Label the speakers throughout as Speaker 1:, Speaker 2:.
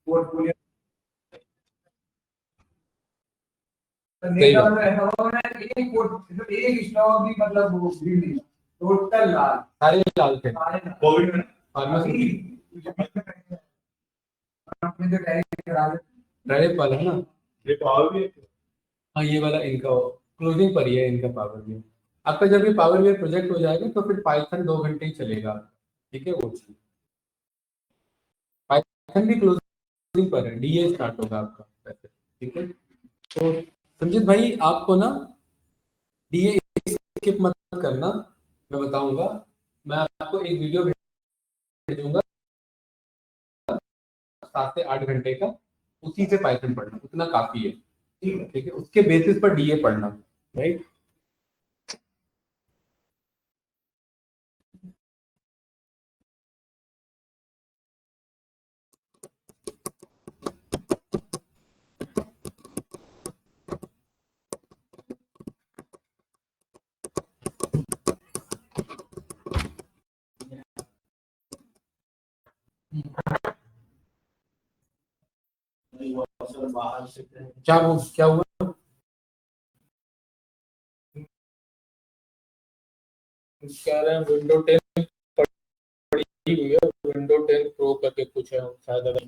Speaker 1: Portfolio
Speaker 2: सही बात।
Speaker 1: एक स्टॉक भी मतलब वो भी नहीं, टोटल लाल,
Speaker 2: सारे लाल थे
Speaker 1: कोविड में।
Speaker 2: आपने जो डायरेक्ट वाला है ना,
Speaker 1: ये पावर भी है।
Speaker 2: हाँ ये वाला इनका क्लोजिंग पर ही है इनका पावर भी। आपका जब ये पावर भी प्रोजेक्ट हो जाएगा तो फिर पाइथन 2 घंटे ही चलेगा, ठीक है। वो चीज पाइथन भी क्लोजिंग पर है, डीए स्टार्ट होगा आपका वैसे, ठीक है। तो संजीत भाई आपको ना डीए स्किप मत करना, मैं बताऊंगा। मैं आपको एक वीडियो भेजूंगा 7 से 8 घंटे का, उसी से पाइथन पढ़ना, उतना काफी है, ठीक है। उसके बेसिस पर डीए पढ़ना, राइट। क्या हुआ? कह रहे हैं विंडो 10 पड़ी हुई है, विंडो 10 प्रो करके कुछ है शायद, अगर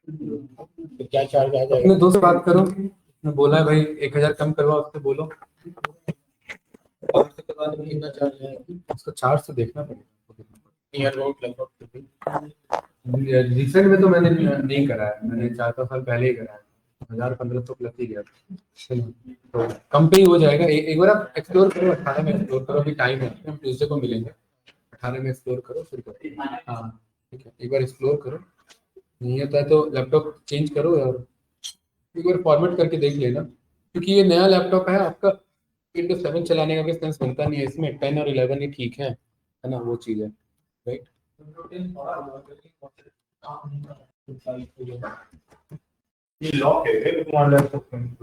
Speaker 2: तो क्या चार्ज आ जाएगा? अपने दोस्त से बात करो, मैं बोला है भाई 1000 कम करवाओ, उससे बोलो। और से करवाने में कितना चार्ज है उसका? चार्ज तो देखना पड़ेगा नियर अबाउट लगभग। रिसेंट में तो मैंने नहीं कराया, मैंने 4 साल पहले ही कराया, 1000-1500 प्लस ही गया था। तो कम पे ही हो जाएगा। एक बार आप एक्सप्लोर करो, 18 में एक्सप्लोर करो, अभी टाइम है, हम ट्यूसडे को मिलेंगे। 18 में एक्सप्लोर करो फिर करो। हाँ ठीक है, एक बार एक्सप्लोर करो, नहीं होता है तो लैपटॉप चेंज करो और एक बार फॉर्मेट करके देख लेना, क्योंकि ये नया लैपटॉप है आपका, विंडोज 7 चलाने का भी सेंस बनता नहीं है इसमें, 10 और 11 ही ठीक है ना, वो चीज़ है, राइट।
Speaker 1: ये लॉक है तुम्हारे लैपटॉप में?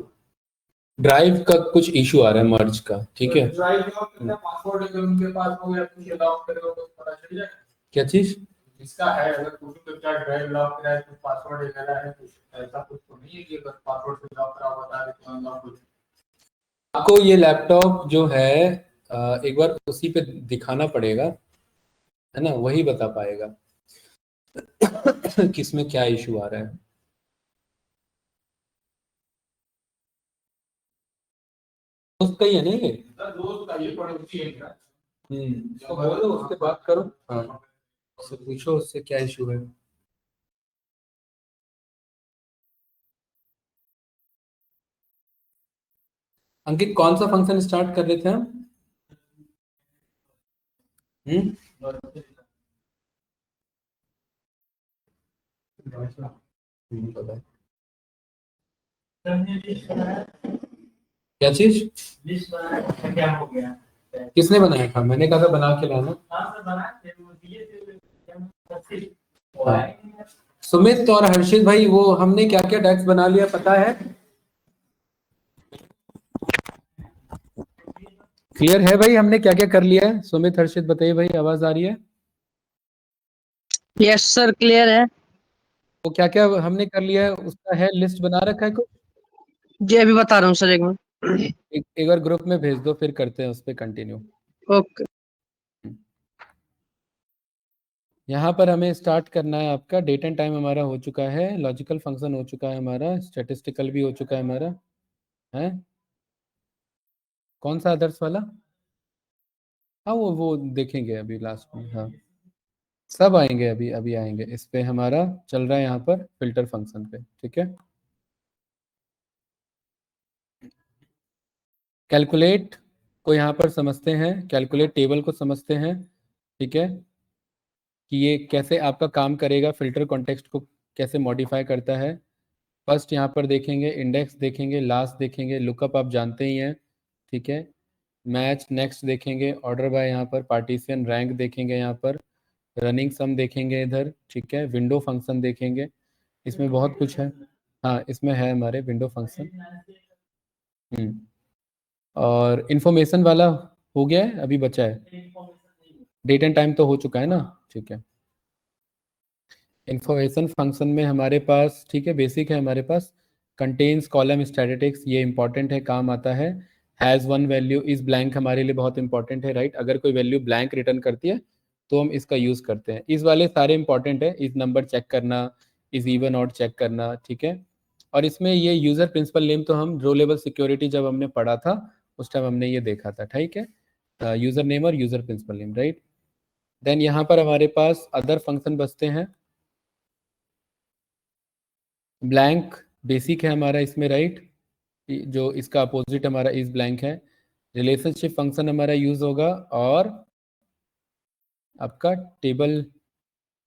Speaker 2: ड्राइव का कुछ इशू आ रहा है मर्ज का, ठीक है।
Speaker 1: ड्राइव लॉक का पासवर्ड है उनके पास, वो या कुछ लॉक करेगा तो पता चल जाएगा
Speaker 2: क्या चीज?
Speaker 1: इसका है। अगर कुछ तो क्या ड्राइव लॉक करा है तो पासवर्ड वगैरह है, कुछ ऐसा कुछ तो नहीं है कि बस पासवर्ड से लॉक करा बता दे तो अनलॉक हो जाए।
Speaker 2: आपको ये लैपटॉप जो है एक बार उसी पे दिखाना पड़ेगा, है ना, वही बता पाएगा किसमें क्या इशू आ रहा है। दोस्त का ही है ना ये?
Speaker 1: दोस्त का ये पड़ोसी है क्या?
Speaker 2: उसको बोलो, उससे बात करो, हाँ उससे पूछो उससे क्या इशू है। अंकित कौन सा फंक्शन स्टार्ट कर रहे थे हम? पता है। क्या चीज?
Speaker 1: क्या हो गया?
Speaker 2: किसने बनाया था? मैंने कहा था बना के लाना। सुमित और हर्षित भाई, वो हमने क्या क्या डेस्क बना लिया पता है? क्लियर है भाई हमने क्या क्या कर लिया है? सुमित हर्षित बताइए भाई, आवाज आ रही है?
Speaker 3: यस सर क्लियर है।
Speaker 2: तो क्या क्या हमने कर लिया है उसका है लिस्ट बना रखा है कुछ?
Speaker 3: जी अभी बता रहा हूँ सर, एक मिनट।
Speaker 2: एक बार ग्रुप में भेज दो, फिर करते हैं उस पर कंटिन्यू।
Speaker 3: ओके।
Speaker 2: यहाँ पर हमें स्टार्ट करना है, आपका डेट एंड टाइम हमारा हो चुका है, लॉजिकल फंक्शन हो चुका है हमारा, स्टैटिस्टिकल भी हो चुका है हमारा, है कौन सा अदर्स वाला? हाँ वो देखेंगे अभी लास्ट में, हाँ सब आएंगे, अभी अभी आएंगे। इस पे हमारा चल रहा है यहाँ पर फिल्टर फंक्शन पे, ठीक है। कैलकुलेट को यहाँ पर समझते हैं, कैलकुलेट टेबल को समझते हैं, ठीक है, कि ये कैसे आपका काम करेगा, फिल्टर कॉन्टेक्स्ट को कैसे मॉडिफाई करता है। फर्स्ट यहाँ पर देखेंगे, इंडेक्स देखेंगे, लास्ट देखेंगे, लुकअप आप जानते ही हैं, ठीक है। मैच नेक्स्ट देखेंगे, ऑर्डर बाय यहाँ पर, पार्टीशन रैंक देखेंगे यहाँ पर, रनिंग सम देखेंगे इधर, ठीक है, विंडो फंक्शन देखेंगे, इसमें बहुत कुछ है। हाँ इसमें है हमारे विंडो फंक्शन। और इन्फॉर्मेशन वाला हो गया है, अभी बचा है डेट एंड टाइम तो हो चुका है ना, ठीक है। इंफॉर्मेशन फंक्शन में हमारे पास, ठीक है, बेसिक है हमारे पास, कंटेन्स कॉलम स्टैटिस्टिक्स, ये इंपॉर्टेंट है, काम आता है। Has one value is blank हमारे लिए बहुत इंपॉर्टेंट है, राइट। अगर कोई वैल्यू ब्लैंक रिटर्न करती है तो हम इसका यूज़ करते हैं। इस वाले सारे इंपॉर्टेंट है, इस नंबर चेक करना, इस इवन आउट चेक करना, ठीक है। और इसमें ये यूज़र प्रिंसिपल नेम तो हम रो लेवल सिक्योरिटी जब हमने पढ़ा था उस टाइम हमने ये देखा था, ठीक है, यूज़र नेम और user principal name, right. Then यहाँ पर हमारे पास अदर फंक्शन बचते हैं। ब्लैंक बेसिक है हमारा इसमें, राइट, जो इसका अपोजिट हमारा इस ब्लैंक है। रिलेशनशिप फंक्शन हमारा यूज होगा, और आपका टेबल,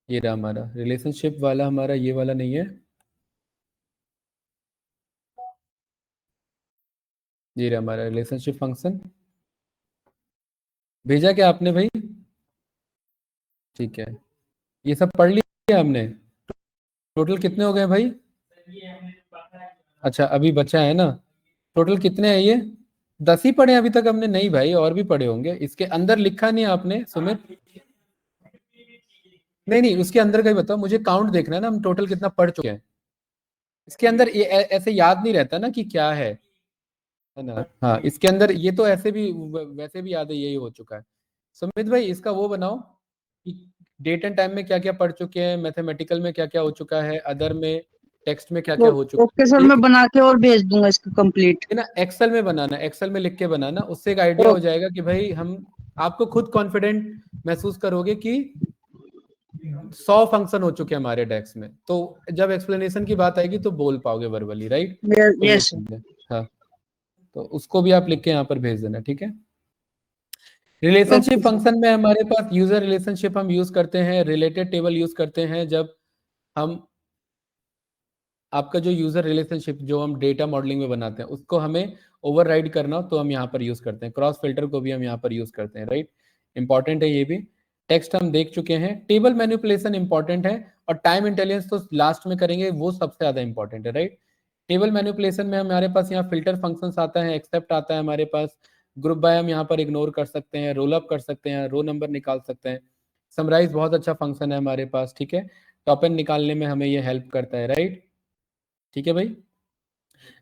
Speaker 2: ये रहा हमारा रिलेशनशिप वाला, हमारा ये वाला नहीं है, ये रहा हमारा रिलेशनशिप फंक्शन। भेजा क्या आपने भाई? ठीक है, ये सब पढ़ लिया हमने। टोटल कितने हो गए भाई? अच्छा, अभी बचा है ना। टोटल कितने हैं ये? 10 ही पढ़े अभी तक हमने? नहीं भाई, और भी पढ़े होंगे। इसके अंदर लिखा नहीं आपने सुमित? नहीं नहीं, उसके अंदर का ही बताओ मुझे, काउंट देखना है ना, हम टोटल कितना पढ़ चुके हैं। इसके अंदर ये ऐसे याद नहीं रहता ना कि क्या है ना। हाँ, इसके अंदर ये तो ऐसे भी वैसे भी याद है, यही हो चुका है। सुमित भाई इसका वो बनाओ कि डेट एंड टाइम में क्या क्या पढ़ चुके हैं, मैथमेटिकल में क्या क्या हो चुका है, अदर में, टेक्स्ट में क्या क्या हो चुका
Speaker 3: ओके सर,
Speaker 2: है।
Speaker 3: मैं बना के और भेज दूंगा इसका कंप्लीट।
Speaker 2: ना एक्सेल में बनाना, एक्सेल में लिख के बनाना, उससे एक आइडिया हो जाएगा कि भाई हम, आपको खुद कॉन्फिडेंट महसूस करोगे कि 100 फंक्शन हो चुके हैं हमारे डेस्क में, तो जब एक्सप्लेनेशन की बात आएगी तो बोल पाओगे वर्बली, राइट। तो वो
Speaker 3: यस।
Speaker 2: चीज़ है। हाँ, तो उसको भी आप लिख के यहाँ पर भेज देना, ठीक है। Relationship
Speaker 3: okay sir.
Speaker 2: फंक्शन में हमारे पास यूजर रिलेशनशिप हम यूज करते हैं, रिलेटेड टेबल यूज करते हैं जब हम, आपका जो यूजर रिलेशनशिप जो हम डेटा मॉडलिंग में बनाते हैं उसको हमें ओवरराइड करना हो तो हम यहाँ पर यूज करते हैं। क्रॉस फिल्टर को भी हम यहाँ पर यूज करते हैं, राइट। इंपॉर्टेंट है ये भी। टेक्स्ट हम देख चुके हैं। टेबल मैनिपुलेशन इंपॉर्टेंट है, और टाइम इंटेलिजेंस तो लास्ट में करेंगे, वो सबसे ज्यादा इंपॉर्टेंट है, राइट। टेबल मैनिपुलेशन में हमारे पास यहाँ फिल्टर फंक्शंस आता है, एक्सेप्ट आता है हमारे पास, ग्रुप बाय हम यहाँ पर इग्नोर कर सकते हैं, रोल अप कर सकते हैं, रो नंबर निकाल सकते हैं, समराइज बहुत अच्छा फंक्शन है हमारे पास, ठीक है। टॉप एन निकालने में हमें ये हेल्प करता है, राइट। ठीक है भाई।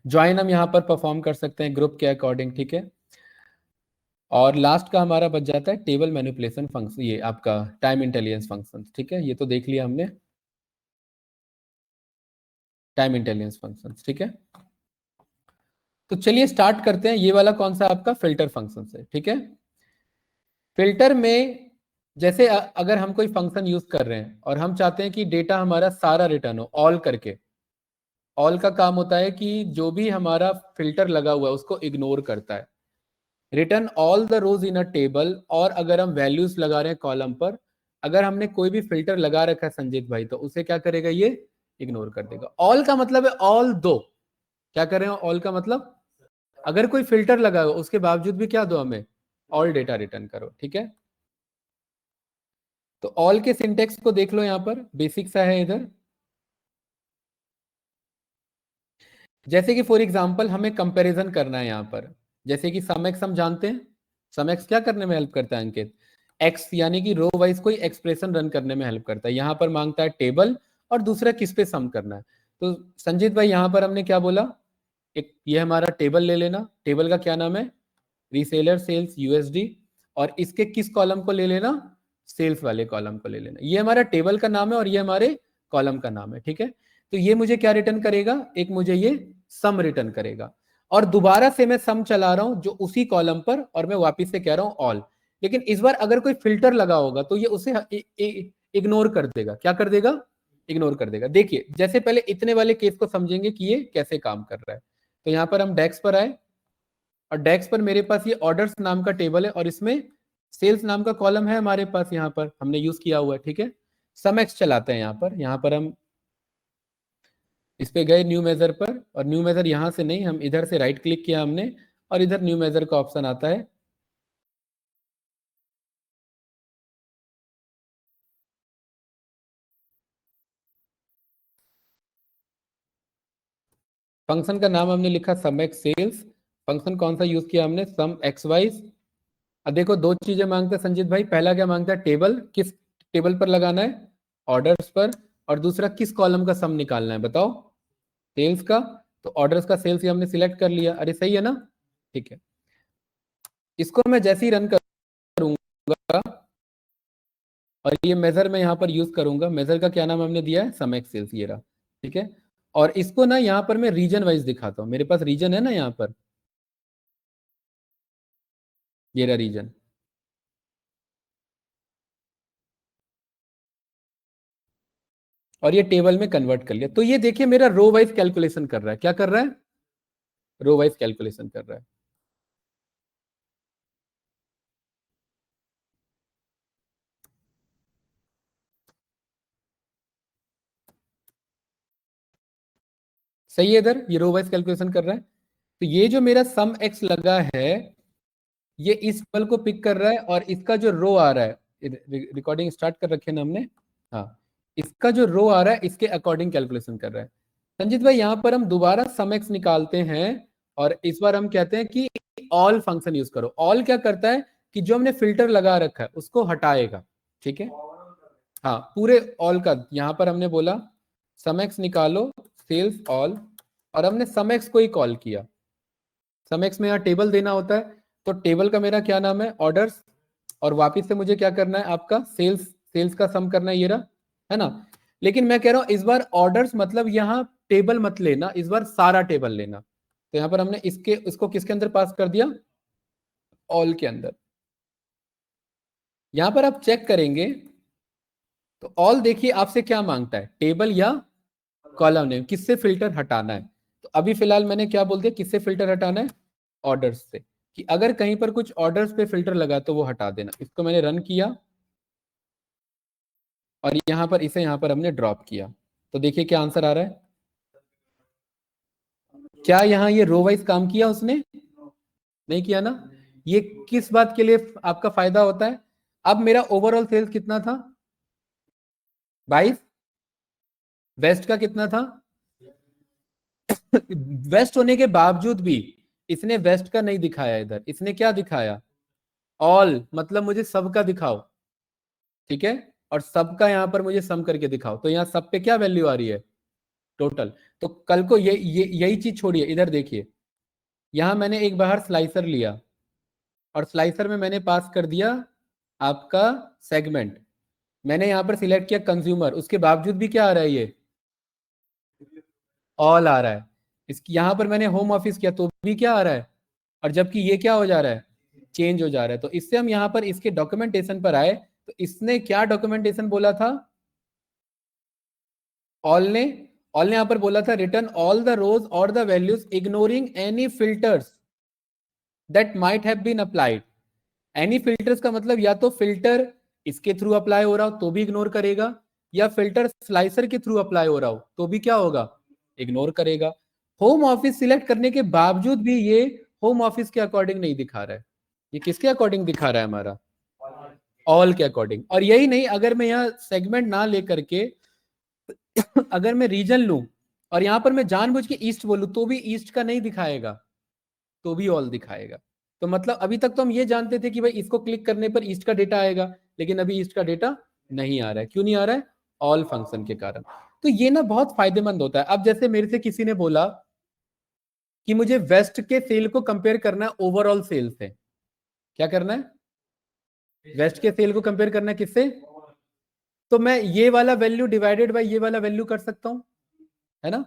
Speaker 2: ज्वाइन हम यहाँ पर परफॉर्म कर सकते हैं ग्रुप के अकॉर्डिंग, ठीक है। और लास्ट का हमारा बच जाता है टेबल मैनिपुलेशन फंक्शन, ये आपका टाइम इंटेलिजेंस फंक्शन, ठीक है। ये तो देख लिया हमने, टाइम इंटेलिजेंस फंक्शन, ठीक है। तो चलिए स्टार्ट करते हैं। ये वाला कौन सा आपका फिल्टर फंक्शन है, ठीक है। फिल्टर में जैसे अगर हम कोई फंक्शन यूज कर रहे हैं और हम चाहते हैं कि डेटा हमारा सारा रिटर्न हो ऑल करके, ऑल का काम होता है कि जो भी हमारा फिल्टर लगा हुआ है उसको इग्नोर करता है, return all the rows in a table. और अगर हम वैल्यूज लगा रहे हैं कॉलम पर, अगर हमने कोई भी फिल्टर लगा रखा है संजीत भाई, तो उसे क्या करेगा, ये इग्नोर कर देगा। ऑल का मतलब है ऑल दो, क्या कर रहे हो, ऑल का मतलब अगर कोई फिल्टर लगा हो उसके बावजूद भी क्या दो हमें, ऑल डेटा रिटर्न करो, ठीक है। तो ऑल के सिंटेक्स को देख लो, यहां पर बेसिक सा है इधर। जैसे कि फॉर एग्जांपल हमें कंपैरिजन करना है यहाँ पर, जैसे कि सम एक्स हम जानते हैं, सम एक्स क्या करने में हेल्प करता है अंकित, एक्स यानी कि रो वाइज कोई एक्सप्रेशन रन करने में हेल्प करता है। यहाँ पर मांगता है टेबल, और दूसरा किस पे सम करना है। तो संजीत भाई यहाँ पर हमने क्या बोला, एक ये हमारा टेबल ले लेना, टेबल का क्या नाम है, रीसेलर सेल्स यूएसडी, और इसके किस कॉलम को ले लेना, सेल्स वाले कॉलम को ले लेना। ये हमारा टेबल का नाम है और ये हमारे कॉलम का नाम है, ठीक है। तो ये मुझे क्या रिटर्न करेगा, एक मुझे ये सम रिटर्न करेगा, और दोबारा से मैं सम चला रहा हूं जो उसी कॉलम पर, और मैं वापस से कह रहा हूं ऑल। लेकिन इस बार अगर कोई फिल्टर लगा होगा तो ये उसे इग्नोर कर देगा, क्या कर देगा, इग्नोर कर देगा। देखिए जैसे पहले इतने वाले केस को समझेंगे कि ये कैसे काम कर रहा है। तो यहां पर हम डेस्क पर आए, और डेस्क पर मेरे पास ये ऑर्डर्स नाम का टेबल है, और इसमें सेल्स नाम का कॉलम है हमारे पास, यहाँ पर हमने यूज किया हुआ है, ठीक है। सम एक्स चलाते हैं यहाँ पर हम इस पे गए न्यू मेजर पर, और न्यू मेजर यहां से नहीं, हम इधर से राइट क्लिक किया हमने, और इधर न्यू मेजर का ऑप्शन आता है। फंक्शन का नाम हमने लिखा सम एक्स सेल्स। फंक्शन कौन सा यूज किया हमने, सम एक्स वाइज। अब देखो दो चीजें मांगते हैं संजीत भाई, पहला क्या मांगता है, टेबल, किस टेबल पर लगाना है, ऑर्डर्स पर, और दूसरा किस कॉलम का सम निकालना है बताओ, सेल्स का। तो ऑर्डर्स का सेल्स ही हमने सिलेक्ट कर लिया, अरे सही है ना, ठीक है। इसको मैं जैसे ही रन करूंगा और ये मेजर मैं यहाँ पर यूज करूंगा, मेजर का क्या नाम हमने दिया है, सम एक्स सेल्स, ये रहा, ठीक है। और इसको ना यहाँ पर मैं रीजन वाइज दिखाता हूँ, मेरे पास रीजन है ना यहाँ पर, ये रहा रीजन। और ये टेबल में कन्वर्ट कर लिया, तो ये देखिए मेरा रो वाइज कैलकुलेशन कर रहा है, क्या कर रहा है, रो वाइज कैलकुलेशन कर रहा है। सही है, इधर ये रो वाइज कैलकुलेशन कर रहा है। तो ये जो मेरा सम एक्स लगा है, ये इस टेबल को पिक कर रहा है, और इसका जो रो आ रहा है, रिकॉर्डिंग स्टार्ट कर रखे ना हमने, हाँ, इसका जो रो आ रहा है इसके अकॉर्डिंग कैलकुलेशन कर रहा है। संजीत भाई यहाँ पर हम दोबारा सम एक्स निकालते हैं, और इस बार हम कहते हैं कि ऑल फंक्शन यूज करो। ऑल क्या करता है कि जो हमने फिल्टर लगा रखा है उसको हटाएगा, ठीक है। हाँ, पूरे ऑल का यहाँ पर हमने बोला सम एक्स निकालो सेल्स ऑल, और हमने सम एक्स को ही कॉल किया। सम एक्स में यहाँ टेबल देना होता है, तो टेबल का मेरा क्या नाम है, ऑर्डर्स, और वापिस से मुझे क्या करना है, आपका सेल्स, सेल्स का सम करना है, ये रहा, है ना। लेकिन मैं कह रहा हूं इस बार ऑर्डर्स मतलब यहाँ टेबल मत लेना, इस बार सारा टेबल लेना। तो यहाँ पर हमने इसको किसके अंदर पास कर दिया, ऑल के अंदर। यहां पर आप चेक करेंगे तो ऑल देखिए आपसे क्या मांगता है, टेबल या कॉलम नेम, किससे फिल्टर हटाना है। तो अभी फिलहाल मैंने क्या बोल दिया, किससे फिल्टर हटाना है, ऑर्डर्स से, कि अगर कहीं पर कुछ ऑर्डर्स पे फिल्टर लगा तो वो हटा देना। इसको मैंने रन किया और यहां पर इसे यहां पर हमने ड्रॉप किया, तो देखिए क्या आंसर आ रहा है। क्या यहाँ ये रो वाइज काम किया उसने, नहीं किया ना। ये किस बात के लिए आपका फायदा होता है, अब मेरा ओवरऑल सेल्स कितना था, 22, वेस्ट का कितना था, वेस्ट होने के बावजूद भी इसने वेस्ट का नहीं दिखाया, इधर इसने क्या दिखाया, ऑल, मतलब मुझे सबका दिखाओ, ठीक है, और सबका यहां पर मुझे सम करके दिखाओ। तो यहाँ सब पे क्या वैल्यू आ रही है, टोटल। तो कल को ये यही चीज छोड़िए, इधर देखिए, यहां मैंने एक बाहर स्लाइसर लिया और स्लाइसर में मैंने पास कर दिया आपका सेगमेंट, मैंने यहां पर सिलेक्ट किया कंज्यूमर, उसके बावजूद भी क्या आ रहा है, ये ऑल आ रहा है। इसकी यहां पर मैंने होम ऑफिस किया तो भी क्या आ रहा है, और जबकि ये क्या हो जा रहा है, चेंज हो जा रहा है। तो इससे हम यहां पर इसके डॉक्यूमेंटेशन पर आए, तो इसने क्या डॉक्यूमेंटेशन बोला था, ऑल ने यहां पर बोला था रिटर्न ऑल द रोज और the values ignoring any filters that might have been applied. Any filters का मतलब या तो फिल्टर इसके थ्रू अप्लाई हो रहा हो तो भी इग्नोर करेगा, या फिल्टर स्लाइसर के थ्रू अप्लाई हो रहा हो तो भी क्या होगा, इग्नोर करेगा। होम ऑफिस सिलेक्ट करने के बावजूद भी ये होम ऑफिस के अकॉर्डिंग नहीं दिखा रहा है, ये किसके अकॉर्डिंग दिखा रहा है, हमारा ऑल के अकॉर्डिंग। और यही नहीं, अगर मैं यहाँ सेगमेंट ना लेकर के अगर मैं रीजन लूं और यहां पर मैं जानबूझ के ईस्ट बोलूं तो भी ईस्ट का नहीं दिखाएगा, तो भी ऑल दिखाएगा। तो मतलब अभी तक तो हम ये जानते थे कि भाई इसको क्लिक करने पर ईस्ट का डेटा आएगा, लेकिन अभी ईस्ट का डेटा नहीं आ रहा है, क्यों नहीं आ रहा है, ऑल फंक्शन के कारण। तो ये ना बहुत फायदेमंद होता है। अब जैसे मेरे से किसी ने बोला कि मुझे वेस्ट के सेल को कंपेयर करना है ओवरऑल सेल से, क्या करना है, वेस्ट के सेल को कंपेयर करना है किससे, तो मैं ये वाला वैल्यू डिवाइडेड बाय ये वाला वैल्यू कर सकता हूं, है ना।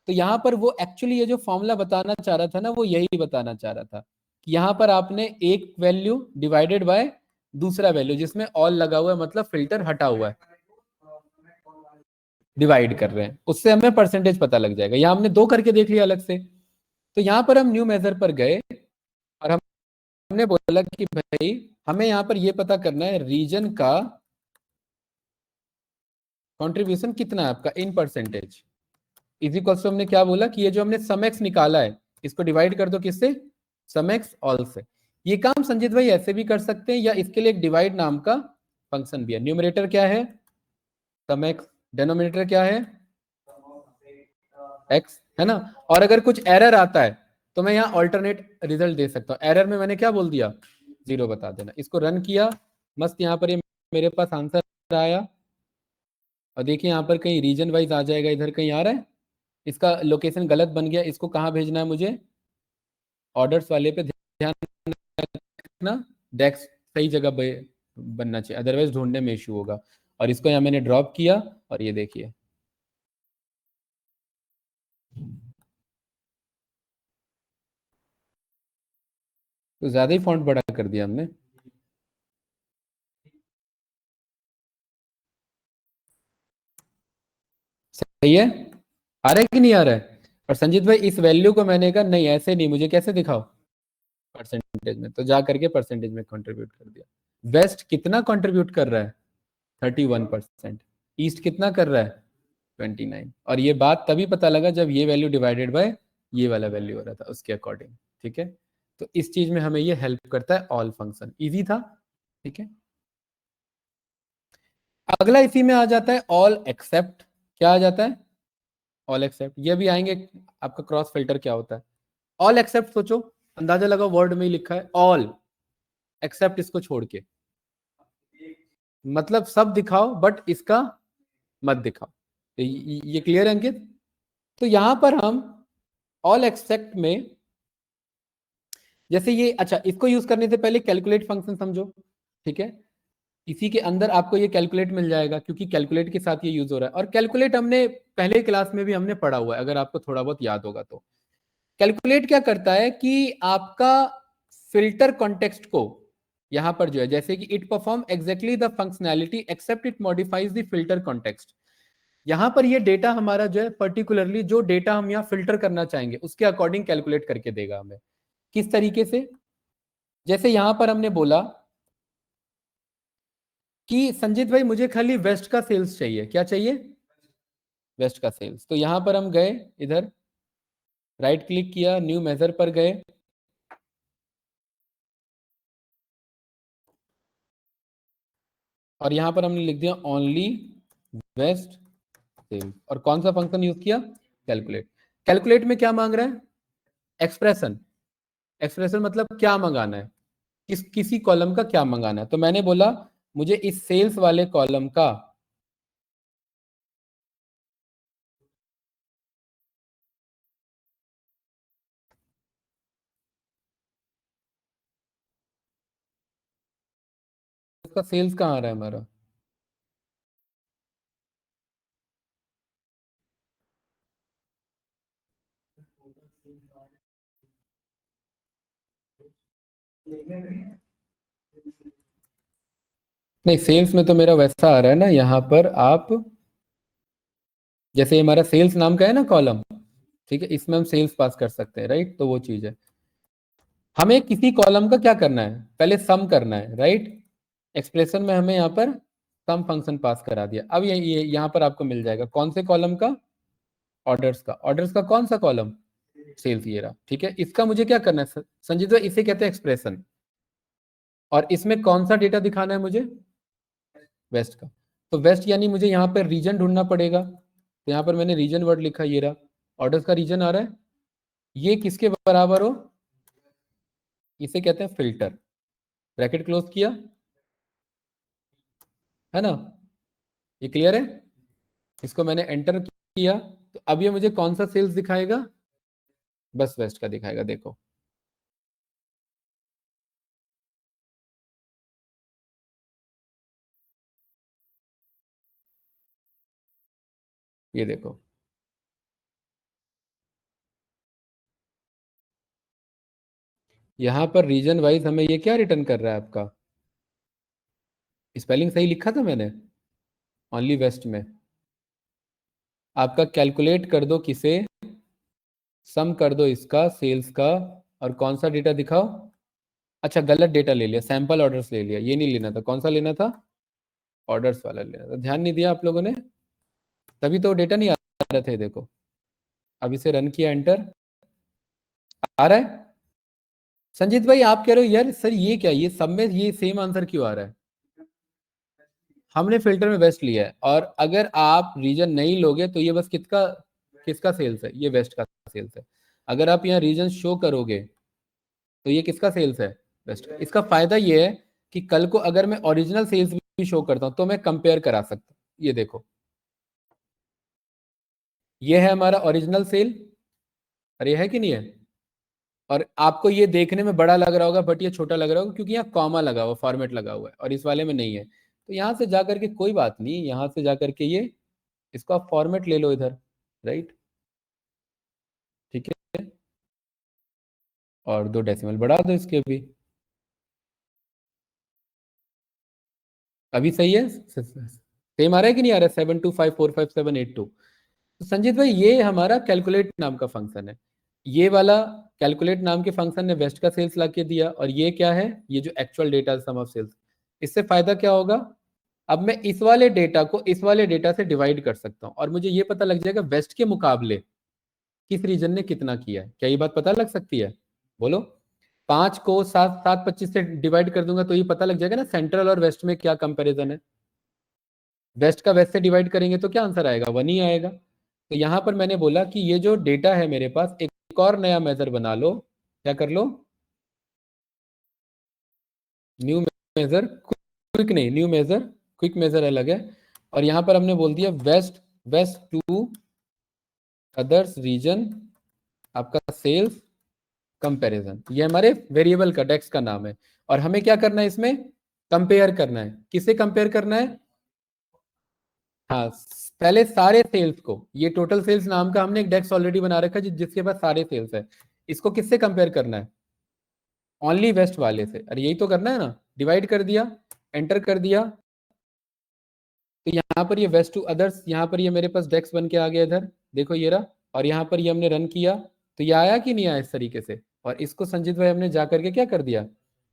Speaker 2: तो यहां पर वो एक्चुअली ये जो फॉर्मूला बताना चाह रहा था ना, वो यही बताना चाह रहा था कि यहां पर आपने एक वैल्यू डिवाइडेड बाय दूसरा वैल्यू जिसमें ऑल लगा हुआ है, मतलब फिल्टर हटा हुआ है, डिवाइड कर रहे हैं, उससे हमें परसेंटेज पता लग जाएगा। यहां हमने 2 करके देख लिया अलग से। तो यहां पर हम न्यू मेजर पर गए और हमने बोला कि भाई हमें यहां पर ये पता करना है रीजन का कंट्रीब्यूशन कितना है आपका in percentage, is equal to हमने क्या बोला कि ये जो हमने सम एक्स निकाला है इसको डिवाइड कर दो किससे, सम एक्स ऑल से। ये काम संजीत भाई ऐसे भी कर सकते हैं, या इसके लिए एक डिवाइड नाम का फंक्शन भी है। न्यूमरेटर क्या है, सम एक्स, डेनोमिनेटर क्या है, एक्स, है ना। और अगर कुछ एरर आता है तो मैं यहाँ ऑल्टरनेट रिजल्ट दे सकता हूँ। एरर में मैंने क्या बोल दिया, 0 बता देना। इसको रन किया, मस्त यहाँ पर ये मेरे पास आंसर आया,
Speaker 4: और देखिए यहाँ पर कहीं रीजन वाइज आ जाएगा, इधर कहीं आ रहा है, इसका लोकेशन गलत बन गया, इसको कहाँ भेजना है मुझे, ऑर्डर्स वाले पे ध्यान रखना, डेस्क सही जगह बनना चाहिए, अदरवाइज ढूंढने में इशू होगा। और इसको यहाँ मैंने ड्रॉप किया और ये देखिए तो ज्यादा ही फॉन्ट बड़ा कर दिया हमने। सही है, आ रहा है कि नहीं आ रहा है? और संजीत भाई इस वैल्यू को मैंने कहा नहीं ऐसे नहीं, मुझे कैसे दिखाओ, परसेंटेज में, तो जा करके परसेंटेज में कंट्रीब्यूट कर दिया। वेस्ट कितना कंट्रीब्यूट कर रहा है, 31%। ईस्ट कितना कर रहा है, 29। और ये बात तभी पता लगा जब ये वैल्यू डिवाइडेड बाय ये वाला वैल्यू हो रहा था उसके अकॉर्डिंग। ठीक है, तो इस चीज में हमें ये हेल्प करता है ऑल फंक्शन, इजी था। ठीक है, अगला इसी में आ जाता है ऑल एक्सेप्ट। क्या आ जाता है, ऑल एक्सेप्ट। ये भी आएंगे आपका क्रॉस फिल्टर क्या होता है। ऑल एक्सेप्ट सोचो, अंदाजा लगाओ, वर्ड में ही लिखा है ऑल एक्सेप्ट इसको छोड़ के, मतलब सब दिखाओ बट इसका मत दिखाओ। तो ये क्लियर है अंकित? तो यहां पर हम ऑल एक्सेप्ट में जैसे ये, अच्छा इसको यूज करने से पहले कैलकुलेट फंक्शन समझो। ठीक है, इसी के अंदर आपको ये कैलकुलेट मिल जाएगा क्योंकि कैलकुलेट के साथ ये यूज हो रहा है। और कैलकुलेट हमने पहले क्लास में भी हमने पढ़ा हुआ है, अगर आपको थोड़ा बहुत याद होगा तो। कैलकुलेट क्या करता है कि आपका फिल्टर कॉन्टेक्स्ट को यहां पर जो है, जैसे कि it perform exactly the functionality except it modifies the filter context. यहां पर ये डेटा हमारा जो है पर्टिकुलरली जो डेटा हम यहाँ फिल्टर करना चाहेंगे उसके अकॉर्डिंग कैलकुलेट करके देगा हमें। किस तरीके से, जैसे यहां पर हमने बोला कि संजीत भाई मुझे खाली वेस्ट का सेल्स चाहिए, क्या चाहिए, वेस्ट का सेल्स। तो यहां पर हम गए, इधर राइट क्लिक किया, न्यू मेजर पर गए, और यहां पर हमने लिख दिया ओनली वेस्ट सेल्स। और कौन सा फंक्शन यूज किया, कैलकुलेट। कैलकुलेट में क्या मांग रहा है, एक्सप्रेशन। एक्सप्रेशन मतलब क्या मंगाना है, किसी कॉलम का क्या मंगाना है। तो मैंने बोला मुझे इस सेल्स वाले कॉलम का उसका सेल्स कहाँ आ रहा है हमारा, नहीं सेल्स में तो मेरा वैसा आ रहा है ना, यहां पर आप जैसे हमारा सेल्स नाम का है ना कॉलम, ठीक है, इसमें हम सेल्स पास कर सकते हैं, राइट। तो वो चीज है, हमें किसी कॉलम का क्या करना है, पहले सम करना है, राइट। एक्सप्रेशन में हमें यहाँ पर सम फंक्शन पास करा दिया। अब ये यहाँ पर आपको मिल जाएगा कौन से कॉलम का, ऑर्डर्स का। ऑर्डर्स का कौन सा कॉलम, सेल्स, ये रहा। ठीक है, इसका मुझे क्या करना है संजीत भाई, इसे कहते हैं एक्सप्रेशन। और इसमें कौन सा डेटा दिखाना है मुझे, वेस्ट का। तो वेस्ट यानी मुझे यहाँ पर रीजन ढूंढना पड़ेगा। तो यहाँ पर मैंने रीजन वर्ड लिखा, ये रहा, ऑर्डर्स का रीजन आ रहा है। ये किसके बराबर हो, इसे कहते हैं फिल्टर। ब्रैकेट क्लोज किया, है ना, ये क्लियर है। इसको मैंने एंटर किया, तो अब ये मुझे कौन सा सेल्स दिखाएगा, बस वेस्ट का दिखाएगा। देखो ये देखो, यहां पर रीजन वाइज हमें ये क्या रिटर्न कर रहा है आपका, स्पेलिंग सही लिखा था मैंने, ओनली वेस्ट में आपका कैलकुलेट कर दो किसे, सम कर दो इसका सेल्स का, और कौन सा डेटा दिखाओ। अच्छा गलत डेटा ले लिया, सैंपल ऑर्डर्स ले लिया, ये नहीं लेना था। कौन सा लेना था, ऑर्डर्स वाला लेना था, ध्यान नहीं दिया आप लोगों ने, तभी तो डेटा नहीं आ रहे थे। देखो अब इसे रन किया, एंटर, आ रहा है। संजीत भाई आप कह रहे हो यार सर ये क्या, ये सब में ये सेम आंसर क्यों आ रहा है, हमने फिल्टर में वेस्ट लिया है। और अगर आप रीजन नहीं लोगे तो ये बस किसका किसका सेल्स है, ये वेस्ट का सेल्स है। अगर आप यहाँ रीजन शो करोगे तो ये किसका सेल्स है, वेस्ट का। इसका फायदा ये है कि कल को अगर मैं ओरिजिनल सेल्स भी शो करता हूँ तो मैं कंपेयर करा सकता हूँ। ये देखो ये है हमारा ओरिजिनल सेल, और ये है कि नहीं है? और आपको ये देखने में बड़ा लग रहा होगा बट ये छोटा लग रहा होगा क्योंकि यहाँ कॉमा लगा हुआ, फॉर्मेट लगा हुआ है, और इस वाले में नहीं है। तो यहाँ से जाकर के कोई बात नहीं, यहाँ से जाकर के ये इसको आप फॉर्मेट ले लो इधर, राइट, ठीक है, और 2 डेसिमल बढ़ा दो इसके भी। अभी सही है, सेम आ रहा है कि नहीं आ रहा है? 725454782। तो संजीत भाई ये हमारा कैलकुलेट नाम का फंक्शन है, ये वाला कैलकुलेट नाम के फंक्शन ने वेस्ट का सेल्स ला के दिया, और ये क्या है? ये जो actual data sum of sales. इससे फायदा क्या होगा? अब मैं इस वाले डेटा को इस वाले डेटा से डिवाइड कर सकता हूं और मुझे ये पता लग जाएगा वेस्ट के मुकाबले किस रीजन ने कितना किया है। क्या ये बात पता लग सकती है? बोलो। 5 को 7 से डिवाइड कर दूंगा तो ये पता लग जाएगा ना सेंट्रल और वेस्ट में क्या कंपैरिजन है। वेस्ट का वेस्ट से डिवाइड करेंगे तो क्या आंसर आएगा? 1 ही आएगा। तो यहां पर मैंने बोला कि ये जो डेटा है मेरे पास, एक और नया मेजर बना लो। क्या कर लो? न्यू मेजर, क्विक नहीं, न्यू मेजर, क्विक मेजर अलग है। और यहां पर हमने बोल दिया west, west to others region आपका सेल्स कंपैरिजन। ये हमारे वेरिएबल का डेक्स का नाम है, और हमें क्या करना है इसमें? कंपेयर करना है। किसे कंपेयर करना है? हाँ, पहले सारे सेल्स को, ये टोटल सेल्स नाम का हमने एक डेक्स ऑलरेडी बना रखा है जिसके पास सारे सेल्स है। इसको किससे कंपेयर करना है? ओनली वेस्ट वाले से। अरे यही तो करना है ना, डिवाइड कर दिया, एंटर कर दिया, तो यहाँ पर ये वेस्ट टू अदर्स, यहाँ पर ये मेरे पास डेक्स बन के आ गया इधर, देखो ये रहा। और यहाँ पर ये हमने रन किया तो ये आया कि नहीं आया इस तरीके से। और इसको संजीत भाई हमने जा करके क्या कर दिया?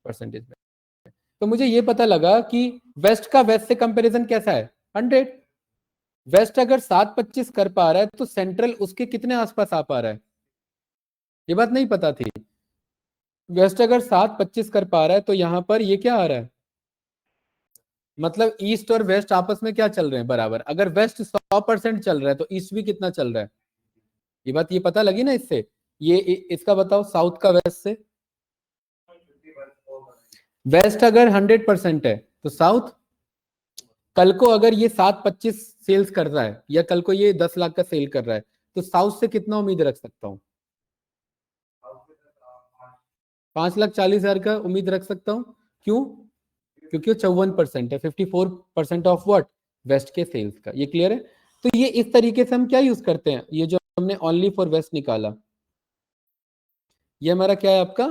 Speaker 4: परसेंटेज में। तो मुझे ये पता लगा कि वेस्ट का वेस्ट से कंपैरिजन कैसा है? 100। वेस्ट अगर 725 कर पा रहा है तो सेंट्रल उसके कितने आसपास आ पा रहा है? ये बात नहीं पता थी। वेस्ट अगर 725 कर पा रहा है तो यहां पर ये क्या आ रहा है? मतलब ईस्ट और वेस्ट आपस में क्या चल रहे हैं? बराबर। अगर वेस्ट 100% चल रहा है तो ईस्ट भी कितना चल रहा है? ये बात ये पता लगी ना इससे। ये इसका बताओ, साउथ का वेस्ट से। वेस्ट अगर 100% है तो साउथ, कल को अगर ये 725 सेल्स कर रहा है या कल को ये 10 लाख का सेल कर रहा है तो साउथ से कितना उम्मीद रख सकता हूं? 5,40,000 का उम्मीद रख सकता हूं। क्यों? क्योंकि वो 54% है, 54% ऑफ व्हाट? वेस्ट के सेल्स का। ये क्लियर है? तो ये इस तरीके से हम क्या यूज करते हैं, ये जो हमने ओनली फॉर वेस्ट निकाला, ये हमारा क्या है आपका?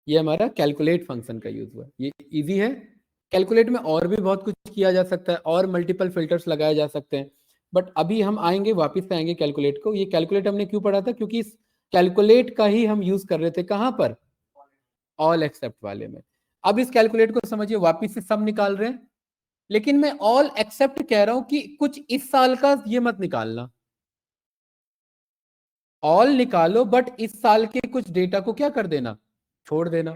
Speaker 4: ये हमारा कैलकुलेट फंक्शन का यूज हुआ। ये इजी है। कैलकुलेट में और भी बहुत कुछ किया जा सकता है, और मल्टीपल फिल्टर्स लगाए जा सकते हैं, बट अभी हम आएंगे, वापस से आएंगे कैलकुलेट को। ये कैलकुलेट हमने क्यों पढ़ा था? क्योंकि इस कैलकुलेट का ही हम यूज कर रहे थे कहां पर? ऑल एक्सेप्ट वाले में। अब इस कैलकुलेट को समझिए, वापिस से सम निकाल रहे हैं, लेकिन मैं ऑल एक्सेप्ट कह रहा हूं कि कुछ इस साल का ये मत निकालना। ऑल निकालो बट इस साल के कुछ डेटा को क्या कर देना? छोड़ देना।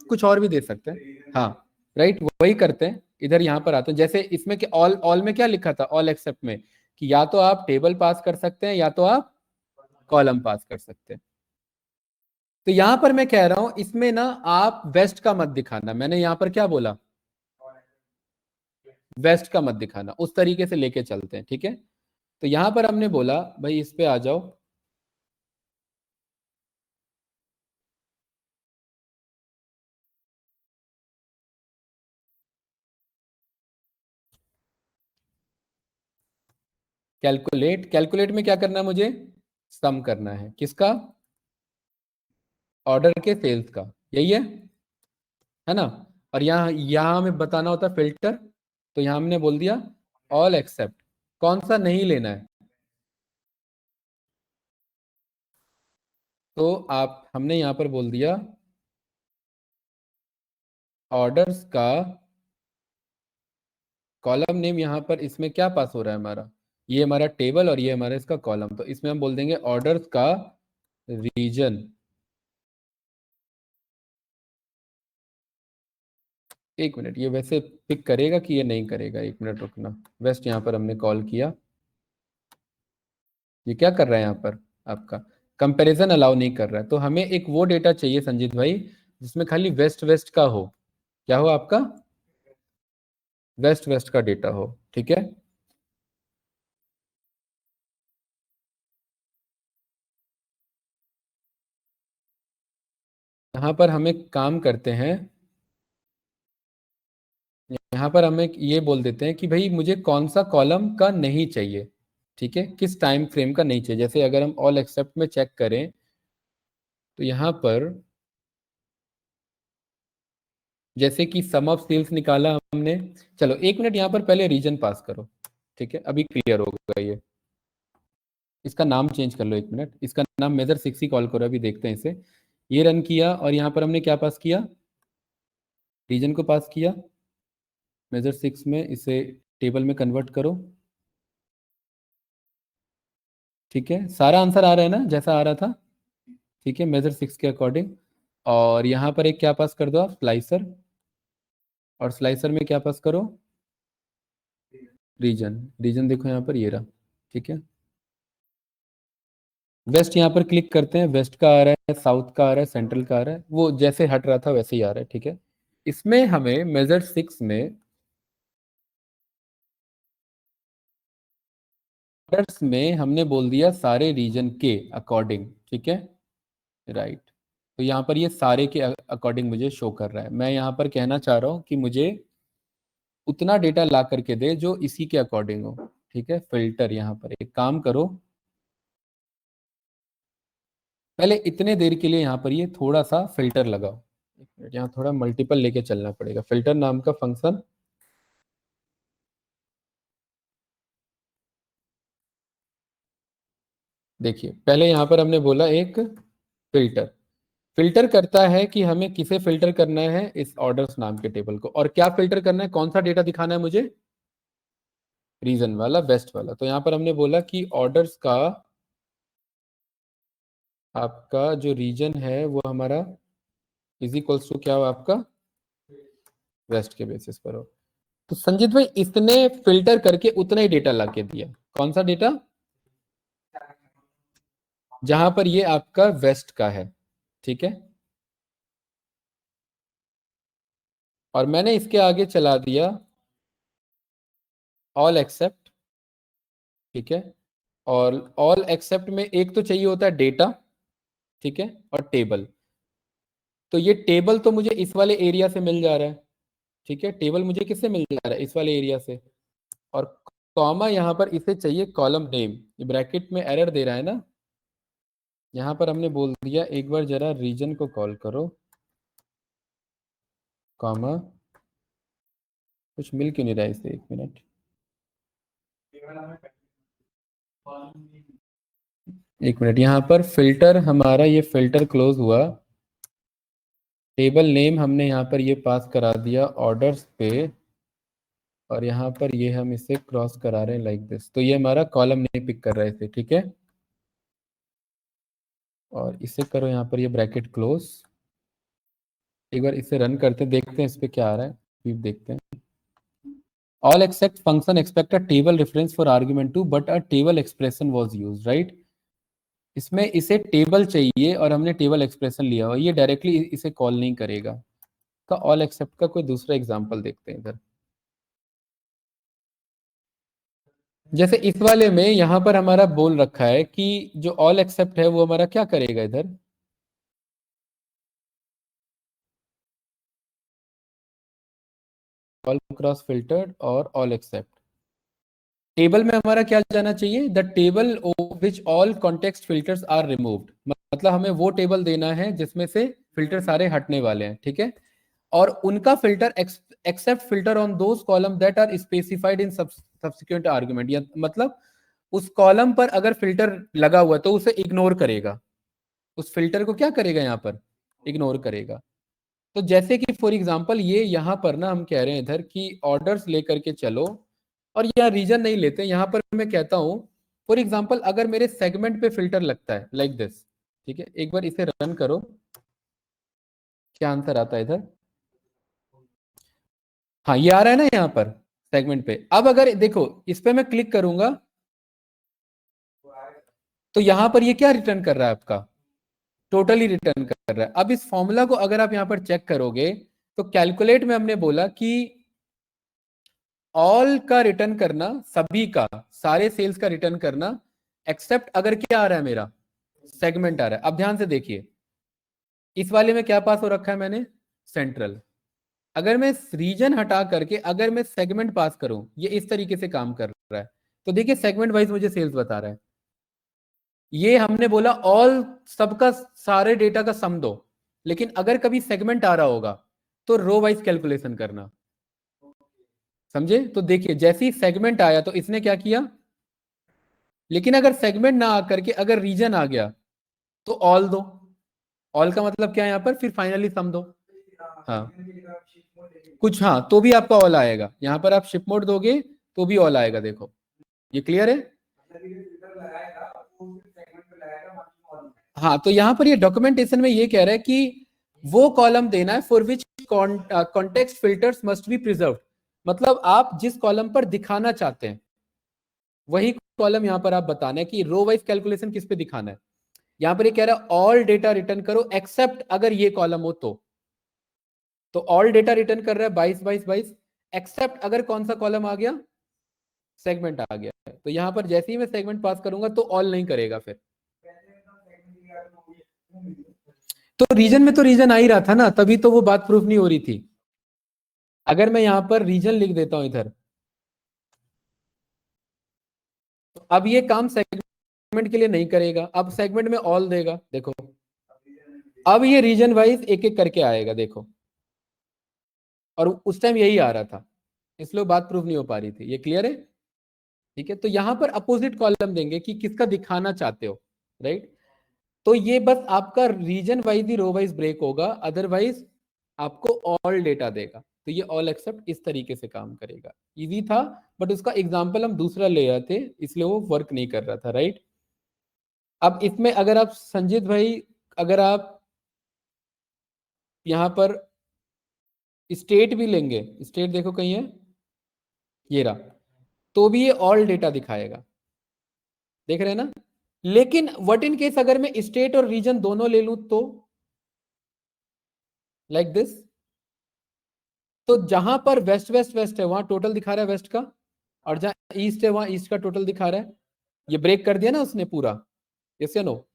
Speaker 4: कुछ और भी दे सकते हैं, हाँ राइट, वही करते हैं। इधर यहां पर आते हैं, जैसे इसमें कि ऑल, ऑल में क्या लिखा था? ऑल एक्सेप्ट में कि या तो आप टेबल पास कर सकते हैं या तो आप कॉलम पास कर सकते हैं। तो यहां पर मैं कह रहा हूं इसमें ना आप वेस्ट का मत दिखाना। मैंने यहां पर क्या बोला? वेस्ट का मत दिखाना। उस तरीके से लेके चलते हैं, ठीक है। तो यहां पर हमने बोला भाई इस पे आ जाओ, कैलकुलेट। कैलकुलेट में क्या करना है मुझे? सम करना है। किसका? ऑर्डर के सेल्स का। यही है ना। और यहाँ हमें बताना होता है फिल्टर, तो यहाँ हमने बोल दिया ऑल एक्सेप्ट। कौन सा नहीं लेना है? तो आप, हमने यहाँ पर बोल दिया ऑर्डर्स का कॉलम नेम। यहाँ पर इसमें क्या पास हो रहा है हमारा? ये हमारा टेबल और ये हमारा इसका कॉलम। तो इसमें हम बोल देंगे ऑर्डर्स का रीजन। एक मिनट, ये वैसे पिक करेगा कि ये नहीं करेगा? एक मिनट रुकना। वेस्ट यहाँ पर हमने कॉल किया, ये क्या कर रहा है यहाँ पर? आपका कंपैरिजन अलाउ नहीं कर रहा है। तो हमें एक वो डेटा चाहिए संजीत भाई जिसमें खाली वेस्ट वेस्ट का हो। क्या हो आपका? वेस्ट वेस्ट का डेटा हो, ठीक है। यहाँ पर हम एक काम करते हैं, यहाँ पर हम एक ये बोल देते हैं कि भाई मुझे कौन सा कॉलम का नहीं चाहिए, ठीक है, किस टाइम फ्रेम का नहीं चाहिए। जैसे अगर हम ऑल एक्सेप्ट में चेक करें तो यहाँ पर जैसे कि सम ऑफ सेल्स निकाला हमने। चलो 1 मिनट यहाँ पर पहले रीजन पास करो, ठीक है, अभी क्लियर होगा ये। इसका नाम चेंज कर लो 1 मिनट, इसका नाम मेजर 6 ही कॉल करो, अभी देखते हैं इसे। ये रन किया और यहाँ पर हमने क्या पास किया, रीजन को पास किया। मेजर 6 में इसे टेबल में कन्वर्ट करो, ठीक है, सारा आंसर आ रहा है ना जैसा आ रहा था, ठीक है, मेजर 6 के अकॉर्डिंग। और यहाँ पर एक क्या पास कर दो आप, स्लाइसर, और स्लाइसर में क्या पास करो, रीजन। रीजन देखो यहाँ पर ये रहा, ठीक है। वेस्ट यहाँ पर क्लिक करते हैं, वेस्ट का आ रहा है, साउथ का आ रहा है, सेंट्रल का आ रहा है, वो जैसे हट रहा था वैसे ही आ रहा है, ठीक है। इसमें हमें मेजर 6 में ऑर्डर्स में हमने बोल दिया सारे रीजन के अकॉर्डिंग, ठीक है, राइट। तो यहाँ पर ये सारे के अकॉर्डिंग मुझे शो कर रहा है। मैं यहाँ पर कहना चाह रहा हूँ कि मुझे उतना डेटा ला करके दे जो इसी के अकॉर्डिंग हो, ठीक है। फिल्टर, यहाँ पर एक काम करो, पहले इतने देर के लिए यहाँ पर ये थोड़ा सा फिल्टर लगाओ। एक मिनट, यहाँ थोड़ा मल्टीपल लेके चलना पड़ेगा। फिल्टर नाम का फंक्शन, देखिए पहले यहाँ पर हमने बोला एक फिल्टर, फिल्टर करता है कि हमें किसे फिल्टर करना है, इस ऑर्डर्स नाम के टेबल को। और क्या फिल्टर करना है, कौन सा डेटा दिखाना है मुझे, रीजन वाला, बेस्ट वाला। तो यहाँ पर हमने बोला कि ऑर्डर्स का आपका जो रीजन है वो हमारा इज इक्वल्स टू क्या हो आपका, वेस्ट के बेसिस पर हो। तो संजीत भाई इसने फिल्टर करके उतना ही डेटा ला के दिया, कौन सा डेटा, जहां पर ये आपका वेस्ट का है, ठीक है। और मैंने इसके आगे चला दिया ऑल एक्सेप्ट, ठीक है। और ऑल एक्सेप्ट में एक तो चाहिए होता है डेटा, ठीक है, और टेबल। तो ये टेबल तो मुझे इस वाले एरिया से मिल जा रहा है, ठीक है, टेबल मुझे किससे मिल जा रहा है, इस वाले एरिया से। और कॉमा यहाँ पर इसे चाहिए कॉलम नेम, ब्रैकेट में एरर दे रहा है ना। यहाँ पर हमने बोल दिया एक बार जरा रीजन को कॉल करो, कॉमा, कुछ मिल क्यों नहीं रहा है इसे, 1 मिनट। एक मिनट, यहाँ पर फिल्टर हमारा ये फिल्टर क्लोज हुआ, टेबल नेम हमने यहाँ पर ये पास करा दिया ऑर्डर्स पे, और यहाँ पर ये हम इसे क्रॉस करा रहे हैं लाइक दिस। तो ये हमारा कॉलम नहीं पिक कर रहा है इसे, ठीक है। और इसे करो यहाँ पर ये ब्रैकेट क्लोज। एक बार इसे रन करते देखते हैं इस पे क्या आ रहा है, फिर देखते हैं। All except function expect a table reference for argument two but a table expression was used, right. इसमें इसे टेबल चाहिए और हमने टेबल एक्सप्रेशन लिया हुआ, ये डायरेक्टली इसे कॉल नहीं करेगा। का ऑल एक्सेप्ट का कोई दूसरा एग्जांपल देखते हैं इधर। जैसे इस वाले में यहाँ पर हमारा बोल रखा है कि जो ऑल एक्सेप्ट है वो हमारा क्या करेगा इधर, ऑल क्रॉस फिल्टर्ड और ऑल एक्सेप्ट। टेबल में हमारा क्या जाना चाहिए, the table which all context filters are removed, मतलब हमें वो टेबल देना है जिसमें से फिल्टर सारे हटने वाले हैं, ठीक है। और उनका filter except filter on those column that are specified in subsequent argument, या मतलब उस कॉलम पर अगर फिल्टर लगा हुआ है तो उसे इग्नोर करेगा, उस फिल्टर को क्या करेगा यहाँ पर, इग्नोर करेगा। तो जैसे कि फॉर एग्जांपल ये यहाँ पर ना हम कह रहे हैं इधर कि ऑर्डर्स लेकर के चलो, और यहाँ रीजन नहीं लेते, यहाँ पर मैं कहता हूँ फॉर एग्जांपल अगर मेरे सेगमेंट पे फिल्टर लगता है लाइक दिस, ठीक है। एक बार इसे रन करो, क्या आंसर आता है इधर, हाँ ये आ रहा है ना यहाँ पर सेगमेंट पे। अब अगर देखो इस पे मैं क्लिक करूंगा तो यहाँ पर ये क्या रिटर्न कर रहा है आपका, टोटली रिटर्न कर रहा है। अब इस फॉर्मूला को अगर आप यहाँ पर चेक करोगे तो कैलकुलेट में हमने बोला कि ऑल का रिटर्न करना, सभी का, सारे सेल्स का रिटर्न करना, एक्सेप्ट अगर क्या आ रहा है मेरा, सेगमेंट आ रहा है। अब ध्यान से देखिए, इस वाले में क्या पास हो रखा है मैंने, सेंट्रल। अगर मैं रीजन हटा करके अगर मैं सेगमेंट पास करूं, ये इस तरीके से काम कर रहा है। तो देखिए सेगमेंट वाइज मुझे सेल्स बता रहा है। ये हमने बोला ऑल सबका सारे डेटा का सम दो, लेकिन अगर कभी सेगमेंट आ रहा होगा तो रो वाइज कैलकुलेशन करना, समझे। तो देखिए जैसे ही सेगमेंट आया तो इसने क्या किया, लेकिन अगर सेगमेंट ना आकर के अगर रीजन आ गया तो ऑल दो। ऑल का मतलब क्या है यहाँ पर, फिर फाइनली सम दो। हाँ कुछ, हाँ तो भी आपका ऑल आएगा। यहाँ पर आप शिप मोड दोगे तो भी ऑल आएगा। देखो ये क्लियर है। हाँ तो यहाँ पर ये डॉक्यूमेंटेशन में ये कह रहा है कि वो कॉलम देना है for which context filters must be preserve. मतलब आप जिस कॉलम पर दिखाना चाहते हैं वही कॉलम यहाँ पर आप बताना है कि रो वाइज कैलकुलेशन किस पे दिखाना है। यहाँ पर ये कह रहा है ऑल डेटा रिटर्न करो एक्सेप्ट अगर ये कॉलम हो तो ऑल डेटा रिटर्न कर रहा है 22 22 22, एक्सेप्ट अगर कौन सा कॉलम आ गया, सेगमेंट आ गया। तो यहां पर जैसे ही मैं सेगमेंट पास करूंगा तो ऑल नहीं करेगा फिर। तो रीजन में तो रीजन आ ही रहा था ना, तभी तो वो बात प्रूफ नहीं हो रही थी। अगर मैं यहां पर रीजन लिख देता हूं इधर, तो अब ये काम सेगमेंट के लिए नहीं करेगा, अब सेगमेंट में ऑल देगा। देखो अब ये रीजन वाइज एक एक करके आएगा। देखो और उस टाइम यही आ रहा था, इसलिए बात प्रूफ नहीं हो पा रही थी। ये क्लियर है, ठीक है। तो यहां पर अपोजिट कॉलम देंगे कि किसका दिखाना चाहते हो, राइट। तो ये बस आपका रीजन वाइज ही रो वाइज ब्रेक होगा, अदरवाइज आपको ऑल डेटा देगा। तो ये ऑल एक्सेप्ट इस तरीके से काम करेगा। इजी था, बट उसका एग्जांपल हम दूसरा ले रहे थे इसलिए वो वर्क नहीं कर रहा था, राइट। अब इसमें अगर आप संजीत भाई, अगर आप यहां पर स्टेट भी लेंगे, स्टेट देखो कहीं है, ये रहा, तो भी ये ऑल डेटा दिखाएगा, देख रहे हैं ना। लेकिन व्हाट इन केस अगर मैं स्टेट और रीजन दोनों ले लूं तो लाइक दिस, तो जहां पर वेस्ट वेस्ट वेस्ट है वहां टोटल दिखा रहा है वेस्ट का, और जहां ईस्ट है वहां ईस्ट का टोटल दिखा रहा है। ये ब्रेक कर दिया ना उसने पूरा, यस या नो।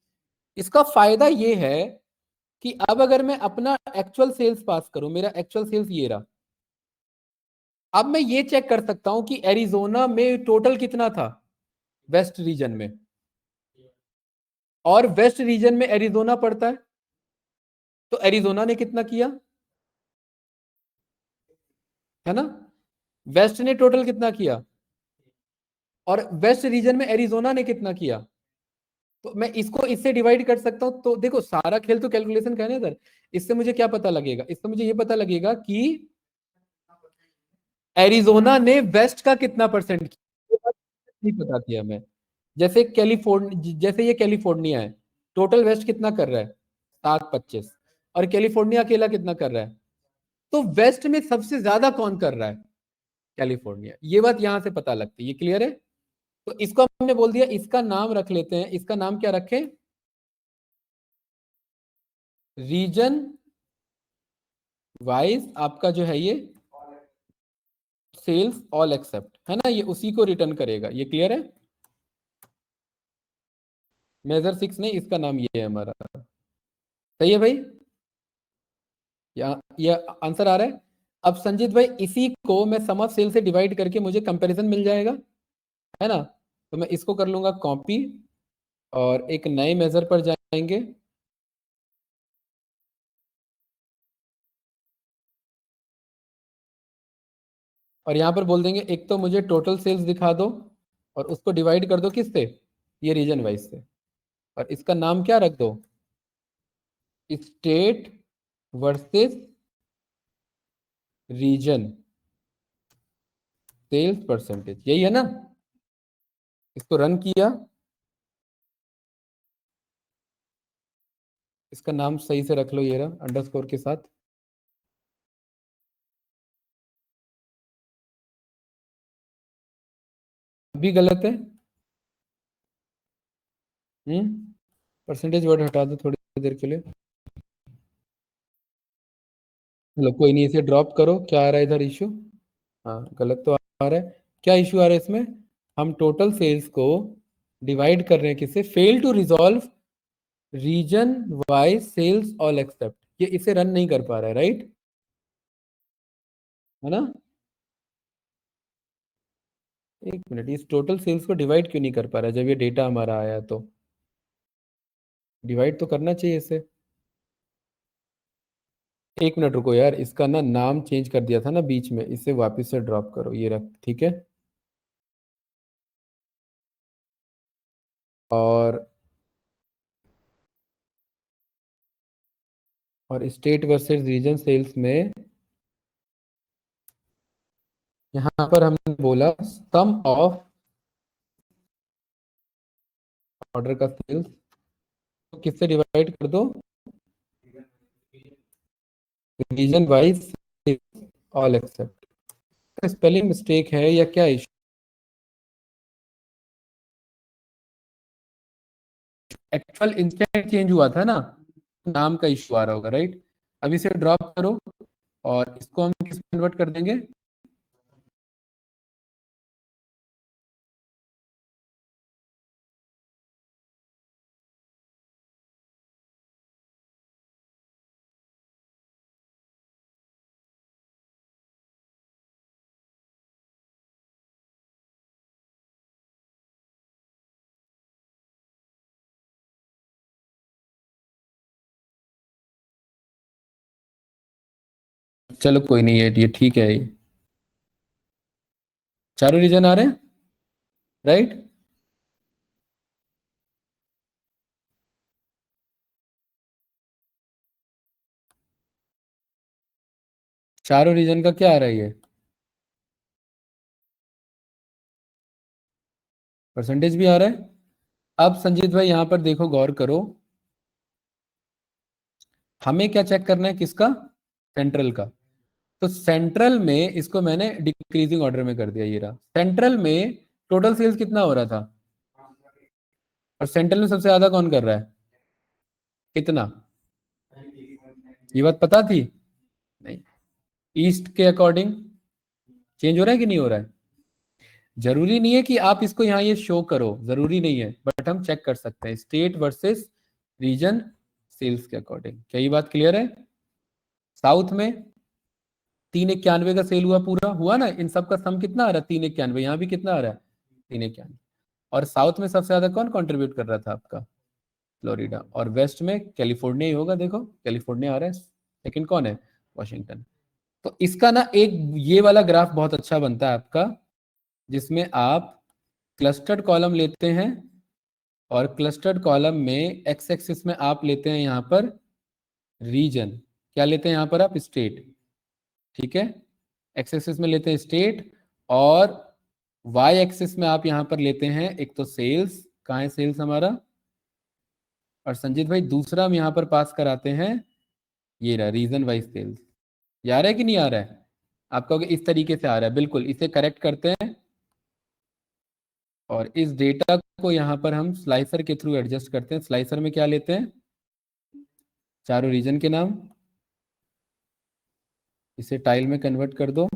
Speaker 4: इसका फायदा ये है कि अब अगर मैं अपना एक्चुअल सेल्स पास करूं, मेरा एक्चुअल सेल्स ये रहा, अब मैं ये चेक कर सकता हूं कि एरिजोना में टोटल कितना था वेस्ट रीजन में, और वेस्ट रीजन में एरिजोना पड़ता है, तो एरिजोना ने कितना किया, है ना। वेस्ट ने टोटल कितना किया, और वेस्ट रीजन में एरिजोना ने कितना किया। तो मैं इसको इससे डिवाइड कर सकता हूं। तो देखो सारा खेल तो कैलकुलेशन का है ना इधर। इससे मुझे क्या पता लगेगा, इससे मुझे ये पता लगेगा कि एरिजोना ने वेस्ट का कितना परसेंट किया, नहीं पता थी हमें। जैसे कैलिफोर्निया, जैसे ये कैलिफोर्निया है, टोटल वेस्ट कितना कर रहा है 725, और कैलिफोर्निया अकेला कितना कर रहा है। तो वेस्ट में सबसे ज्यादा कौन कर रहा है, कैलिफोर्निया। ये बात यहां से पता लगती है। ये क्लियर है। तो इसको हमने बोल दिया, इसका नाम रख लेते हैं। इसका नाम क्या रखें, रीजन वाइज आपका जो है ये सेल्स ऑल एक्सेप्ट, है ना। ये उसी को रिटर्न करेगा। ये क्लियर है। मेजर 6 नहीं, इसका नाम ये है हमारा। सही है भाई, ये आंसर आ रहा है। अब संजीत भाई इसी को मैं सम ऑफ सेल से डिवाइड करके मुझे कंपैरिजन मिल जाएगा, है ना। तो मैं इसको कर लूंगा कॉपी और एक नए मेजर पर जाएंगे, और यहां पर बोल देंगे एक तो मुझे टोटल सेल्स दिखा दो और उसको डिवाइड कर दो किससे, ये रीजन वाइज से, और इसका नाम क्या रख दो, state versus region sales percentage. यही है ना। इसको रन किया, इसका नाम सही से रख लो, ये रहा अंडरस्कोर के साथ। भी गलत है, परसेंटेज वर्ड हटा दो थोड़ी देर के लिए। चलो कोई नहीं, इसे ड्रॉप करो। क्या आ रहा है इधर इशू, हाँ गलत तो आ रहा है। क्या इशू आ रहा है इसमें, हम टोटल सेल्स को डिवाइड कर रहे हैं किससे, fail to resolve region wise sales all except, ये इसे रन नहीं कर पा रहा है, राइट, है ना। एक मिनट, इस टोटल सेल्स को डिवाइड क्यों नहीं कर पा रहा है जब ये डेटा हमारा आया, तो डिवाइड तो करना चाहिए इसे। एक मिनट रुको यार, इसका ना नाम चेंज कर दिया था ना बीच में, इसे वापस से ड्रॉप करो, ये रख, ठीक है। और स्टेट वर्सेस रीजन सेल्स में यहाँ पर हमने बोला सम ऑफ ऑर्डर का सेल्स, तो किससे डिवाइड कर दो, region wise all except. Spelling mistake है या क्या इशू, एक्चुअल इंस्टेंट चेंज हुआ था ना, नाम का इशू आ रहा होगा, राइट। अब इसे ड्रॉप करो और इसको हम किस कन्वर्ट कर देंगे, चलो कोई नहीं, ये ठीक है, ये चारों रीजन आ रहे हैं, राइट। चारों रीजन का क्या आ रहा है, ये परसेंटेज भी आ रहा है। अब संजीत भाई यहाँ पर देखो, गौर करो, हमें क्या चेक करना है, किसका, सेंट्रल का। तो सेंट्रल में इसको मैंने डिक्रीजिंग ऑर्डर में कर दिया, ये रहा सेंट्रल में टोटल सेल्स कितना हो रहा था, और सेंट्रल में सबसे ज्यादा कौन कर रहा है, कितना, ये बात पता थी, नहीं। ईस्ट के अकॉर्डिंग चेंज हो रहा है कि नहीं हो रहा है, जरूरी नहीं है कि आप इसको यहाँ ये शो करो, जरूरी नहीं है, बट हम चेक कर सकते हैं स्टेट वर्सेस रीजन सेल्स के अकॉर्डिंग। क्या ये बात क्लियर है। साउथ में 391 का सेल हुआ, पूरा हुआ ना, इन सब का सम कितना आ रहा है, 391, यहाँ भी कितना आ रहा है, 391। और साउथ में सबसे ज्यादा कौन कंट्रीब्यूट कर रहा था आपका, फ्लोरिडा। और वेस्ट में कैलिफोर्निया ही होगा, देखो कैलिफोर्निया आ रहा है, सेकंड कौन है, वॉशिंगटन। तो इसका ना एक ये वाला ग्राफ बहुत अच्छा बनता है आपका, जिसमें आप क्लस्टर्ड कॉलम लेते हैं, और क्लस्टर्ड कॉलम में एक्स एक्सिस में आप लेते हैं यहाँ पर रीजन, क्या लेते हैं यहाँ पर आप, स्टेट, ठीक है। एक्स एक्सिस में लेते हैं स्टेट, और वाई एक्सिस में आप यहाँ पर लेते हैं एक तो सेल्स, कहाँ है सेल्स हमारा, और संजीत भाई दूसरा हम यहाँ पर पास कराते हैं, ये रहा रीजन वाइज सेल्स। ये आ रहा है कि नहीं आ रहा है, आप कहोगे इस तरीके से आ रहा है, बिल्कुल इसे करेक्ट करते हैं, और इस डेटा को यहाँ पर हम स्लाइसर के थ्रू एडजस्ट करते हैं। स्लाइसर में क्या लेते हैं, चारों रीजन के नाम, इसे टाइल में कन्वर्ट कर दो,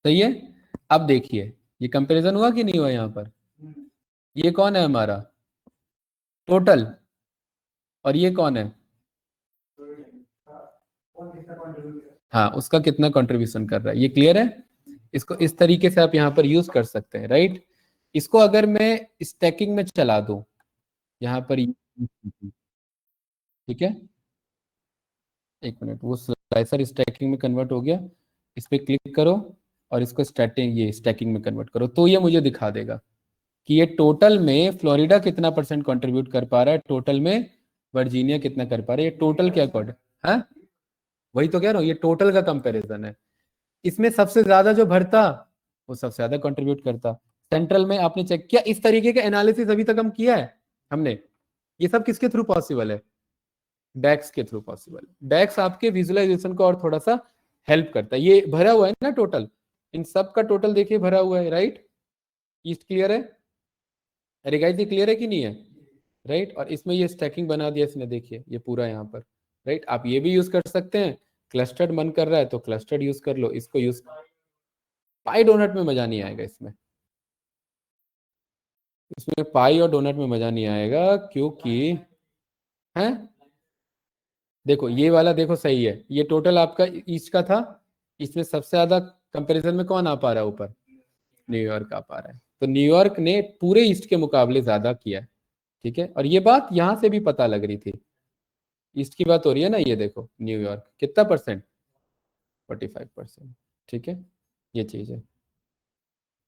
Speaker 4: सही है। अब देखिए ये कंपैरिजन हुआ कि नहीं हुआ, यहाँ पर ये कौन है हमारा टोटल, और ये कौन है, हाँ उसका कितना कंट्रीब्यूशन कर रहा है, ये क्लियर है। इसको इस तरीके से आप यहाँ पर यूज कर सकते हैं, राइट। इसको अगर मैं स्टैकिंग में चला दूं यहाँ पर, ठीक है, एक मिनट, वो स्लाइसर स्टैकिंग में कन्वर्ट हो गया, इस पे क्लिक करो और इसको स्टैटिंग ये स्टैकिंग में कन्वर्ट करो, तो ये मुझे दिखा देगा कि ये टोटल में फ्लोरिडा कितना परसेंट कंट्रीब्यूट कर पा रहा है, टोटल में वर्जीनिया कितना कर पा रहा है, ये टोटल के अकॉर्डिंग है। वही तो कह रहा हूँ, ये टोटल का कंपैरिजन है, इसमें सबसे ज्यादा जो भरता वो सबसे ज्यादा कंट्रीब्यूट करता। सेंट्रल में आपने चेक किया, इस तरीके का एनालिसिस अभी तक हम किया है हमने, ये सब किसके थ्रू पॉसिबल है, डैक्स के थ्रू पॉसिबल। डैक्स आपके विजुअलाइजेशन को और थोड़ा सा हेल्प करता है। ये भरा हुआ है ना टोटल, इन सब का टोटल देखिए भरा हुआ है, राइट। ईस्ट क्लियर है, अरे गाइस ये क्लियर है कि नहीं है, राइट। और इसमें ये स्टैकिंग बना दिया इसने, देखिए ये पूरा यहाँ पर, राइट। आप ये भी यूज कर सकते हैं, क्लस्टर्ड मन कर रहा है तो क्लस्टर्ड यूज कर लो, इसको यूज, पाई डोनट में मजा नहीं आएगा, इसमें इसमें पाई और डोनट में मजा नहीं आएगा, क्योंकि है? देखो ये वाला देखो सही है, ये टोटल आपका ईस्ट का था, इसमें सबसे ज्यादा कंपैरिजन में कौन आ पा रहा है ऊपर? न्यूयॉर्क आ पा रहा है। तो न्यूयॉर्क ने पूरे ईस्ट के मुकाबले ज्यादा किया है, ठीक है। और ये बात यहां से भी पता लग रही थी, ईस्ट की बात हो रही है ना, ये देखो न्यूयॉर्क कितना परसेंट, 45%, ठीक है। ये चीज है,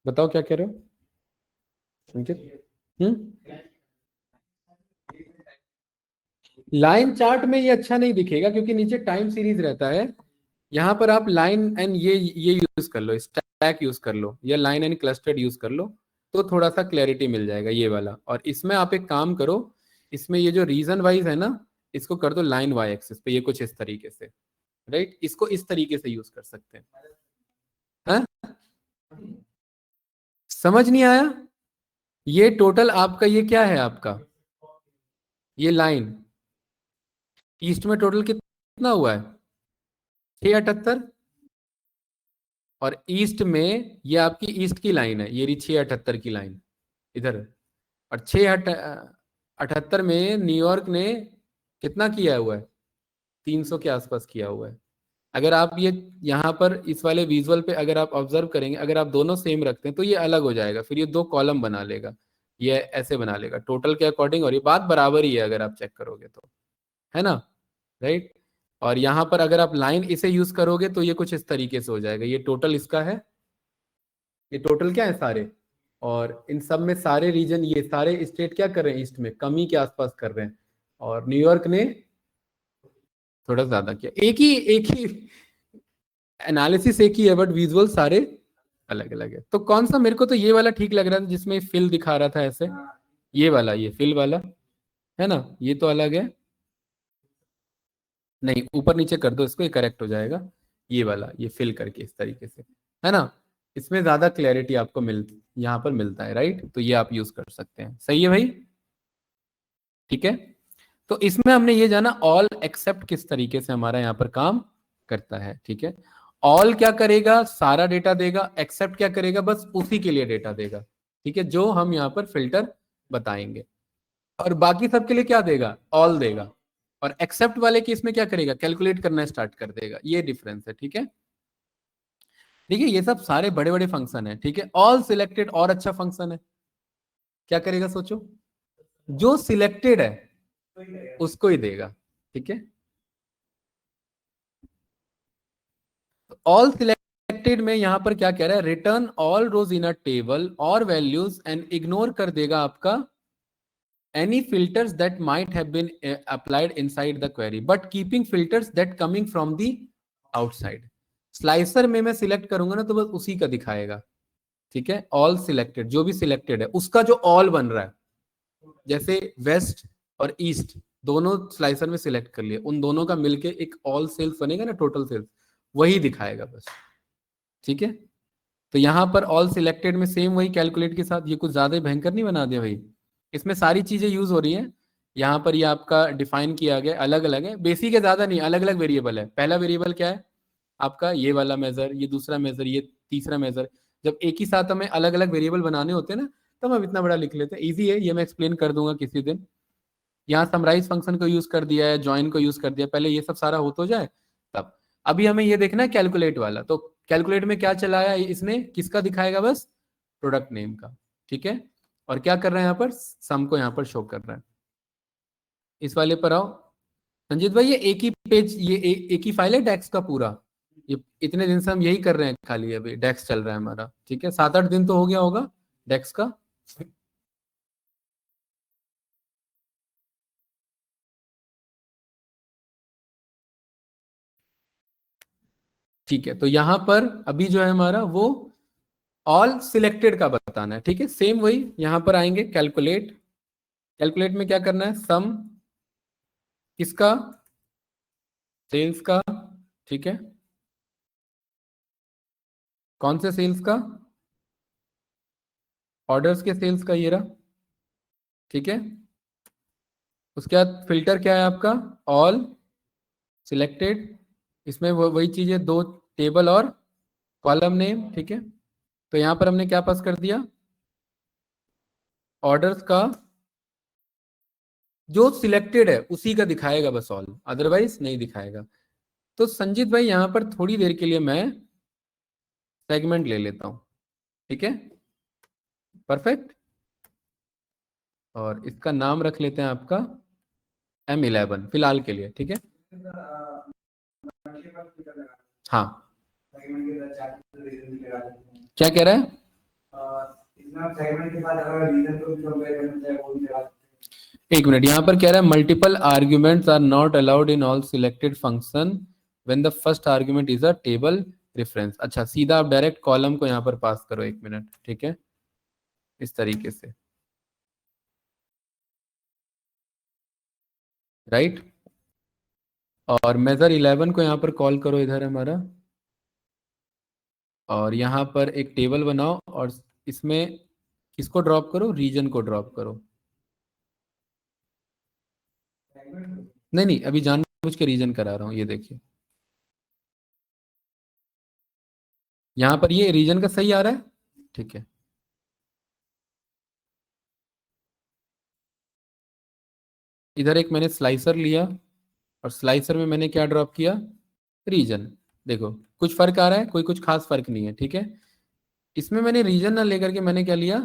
Speaker 4: बताओ क्या कह रहे हो अंकित? लाइन चार्ट में ये अच्छा नहीं दिखेगा क्योंकि नीचे टाइम सीरीज रहता है। यहाँ पर आप लाइन एंड ये यूज कर लो, स्टैक यूज कर लो, या लाइन एंड क्लस्टर्ड यूज कर लो, तो थोड़ा सा क्लैरिटी मिल जाएगा ये वाला। और इसमें आप एक काम करो, इसमें ये जो रीजन वाइज है ना, इसको कर दो लाइन वाई एक्सिस पे, ये कुछ इस तरीके से, राइट। इसको इस तरीके से यूज कर सकते हैं। हाँ? समझ नहीं आया? ये टोटल आपका ये क्या है आपका, ये लाइन ईस्ट में टोटल कितना हुआ है, 678। और ईस्ट में ये आपकी ईस्ट की लाइन है, ये रही 678 की लाइन इधर। और 678 में न्यूयॉर्क ने कितना किया हुआ है, 300 के आसपास किया हुआ है। अगर आप ये यहाँ पर इस वाले विजुअल पे अगर आप ऑब्जर्व करेंगे, अगर आप दोनों सेम रखते हैं तो ये अलग हो जाएगा, फिर ये दो कॉलम बना लेगा, ये ऐसे बना लेगा टोटल के अकॉर्डिंग, और ये बात बराबर ही है अगर आप चेक करोगे तो, है ना, राइट। और यहाँ पर अगर आप लाइन इसे यूज करोगे तो ये कुछ इस तरीके से हो जाएगा, ये टोटल इसका है, ये टोटल क्या है सारे, और इन सब में सारे रीजन, ये सारे स्टेट क्या कर रहे हैं ईस्ट में, कमी के आसपास कर रहे हैं, और न्यूयॉर्क ने थोड़ा ज्यादा किया। एक ही एनालिसिस एक ही है, बट विजुअल सारे अलग अलग है। तो कौन सा, मेरे को तो ये वाला ठीक लग रहा था जिसमें फिल दिखा रहा था ऐसे, ये वाला, ये फिल वाला है ना, ये तो अलग है। नहीं, ऊपर नीचे कर दो इसको, ये करेक्ट हो जाएगा। ये वाला, ये फिल करके इस तरीके से, है ना, इसमें ज्यादा क्लैरिटी आपको यहाँ पर मिलता है, राइट। तो ये आप यूज कर सकते हैं, सही है भाई, ठीक है। तो इसमें हमने ये जाना ऑल एक्सेप्ट किस तरीके से हमारा यहाँ पर काम करता है, ठीक है। ऑल क्या करेगा, सारा डेटा देगा, एक्सेप्ट क्या करेगा, बस उसी के लिए डेटा देगा, ठीक है, जो हम यहाँ पर फिल्टर बताएंगे। और बाकी सबके लिए क्या देगा, ऑल देगा। और एक्सेप्ट वाले केस में क्या करेगा, कैलकुलेट करना स्टार्ट कर देगा, ये डिफरेंस है, ठीक है। ठीक है, ये सब सारे बड़े बड़े फंक्शन है, ठीक है। ऑल सिलेक्टेड और अच्छा फंक्शन है, क्या करेगा सोचो, जो सिलेक्टेड है उसको ही देगा, ठीक है। ऑल सिलेक्टेड में यहां पर क्या कह रहा है, return all rows in a table और वैल्यूज एंड इग्नोर कर देगा आपका any filters that might have been applied inside the query but keeping filters that coming from the outside। Slicer में मैं सिलेक्ट करूंगा ना तो बस उसी का दिखाएगा, ठीक है। ऑल सिलेक्टेड, जो भी सिलेक्टेड है उसका जो ऑल बन रहा है, जैसे वेस्ट और ईस्ट दोनों स्लाइसर में सिलेक्ट कर लिया, उन दोनों का मिलके एक ऑल सेल्स बनेगा ना, टोटल सेल्स, वही दिखाएगा बस, ठीक है। तो यहां पर ऑल सिलेक्टेड में सेम वही कैलकुलेट के साथ, ये कुछ ज्यादा ही भयंकर नहीं बना दिया भाई, इसमें सारी चीजें यूज हो रही हैं। यहाँ पर ये आपका डिफाइन किया गया, अलग अलग है, बेसिक है, ज्यादा नहीं, अलग अलग वेरिएबल है। पहला वेरिएबल क्या है आपका, ये वाला मेजर, ये दूसरा मेजर, ये तीसरा मेजर। जब एक ही साथ हमें अलग अलग वेरिएबल बनाने होते हैं ना, तब हम इतना बड़ा लिख लेते हैं, इजी है, ये मैं एक्सप्लेन कर दूंगा किसी दिन। यहाँ समराइज फंक्शन को यूज कर दिया है, ज्वाइन को यूज कर दिया, पहले ये सब सारा हो तो जाए तब। अभी हमें ये देखना है कैलकुलेट वाला, तो कैलकुलेट में क्या चलाया इसने, किसका दिखाएगा, बस प्रोडक्ट नेम का, ठीक है। और क्या कर रहा है यहाँ पर, सम को यहाँ पर शो कर रहा है। इस वाले पर आओ संजीत भाई, ये एक ही पेज, ये एक ही फाइल है डेक्स का पूरा, ये इतने दिन से हम यही कर रहे हैं खाली, अभी डेक्स चल रहा है हमारा, ठीक है, 7-8 दिन तो हो गया होगा डेक्स का। ठीक है, तो यहां पर अभी जो है हमारा वो ऑल सिलेक्टेड का बताना है, ठीक है। सेम वही यहां पर आएंगे, कैलकुलेट, कैलकुलेट में क्या करना है, सम किसका, सेल्स का, ठीक है, कौन से सेल्स का, ऑर्डर्स के सेल्स का, ये रहा, ठीक है। उसके बाद फिल्टर क्या है आपका, ऑल सिलेक्टेड, इसमें वही चीज है, दो टेबल और कॉलम नेम, ठीक है। तो यहां पर हमने क्या पास कर दिया, ऑर्डर्स का जो सिलेक्टेड है उसी का दिखाएगा बस ऑल, अदरवाइज नहीं दिखाएगा। तो संजीत भाई यहाँ पर थोड़ी देर के लिए मैं सेगमेंट ले लेता हूं, ठीक है, परफेक्ट। और इसका नाम रख लेते हैं आपका M11 फिलहाल के लिए, ठीक है। हाँ, क्या कह रहा है? एक मिनट, यहां पर कह रहा है multiple arguments are not allowed in all selected function when the first argument is a table reference. अच्छा, सीधा आप डायरेक्ट कॉलम को यहां पर पास करो, एक मिनट, ठीक है, इस तरीके से, राइट। और मेजर 11 को यहां पर कॉल करो, इधर हमारा, और यहां पर एक टेबल बनाओ और इसमें किसको ड्रॉप करो? रीजन को ड्रॉप करो। नहीं नहीं, अभी जानबूझ के रीजन करा रहा हूं, ये देखिए यहां पर ये रीजन का सही आ रहा है, ठीक है। इधर एक मैंने स्लाइसर लिया और स्लाइसर में मैंने क्या ड्रॉप किया? रीजन। देखो कुछ फर्क आ रहा है? कोई कुछ खास फर्क नहीं है, ठीक है। इसमें मैंने रीजन ना लेकर के मैंने क्या लिया?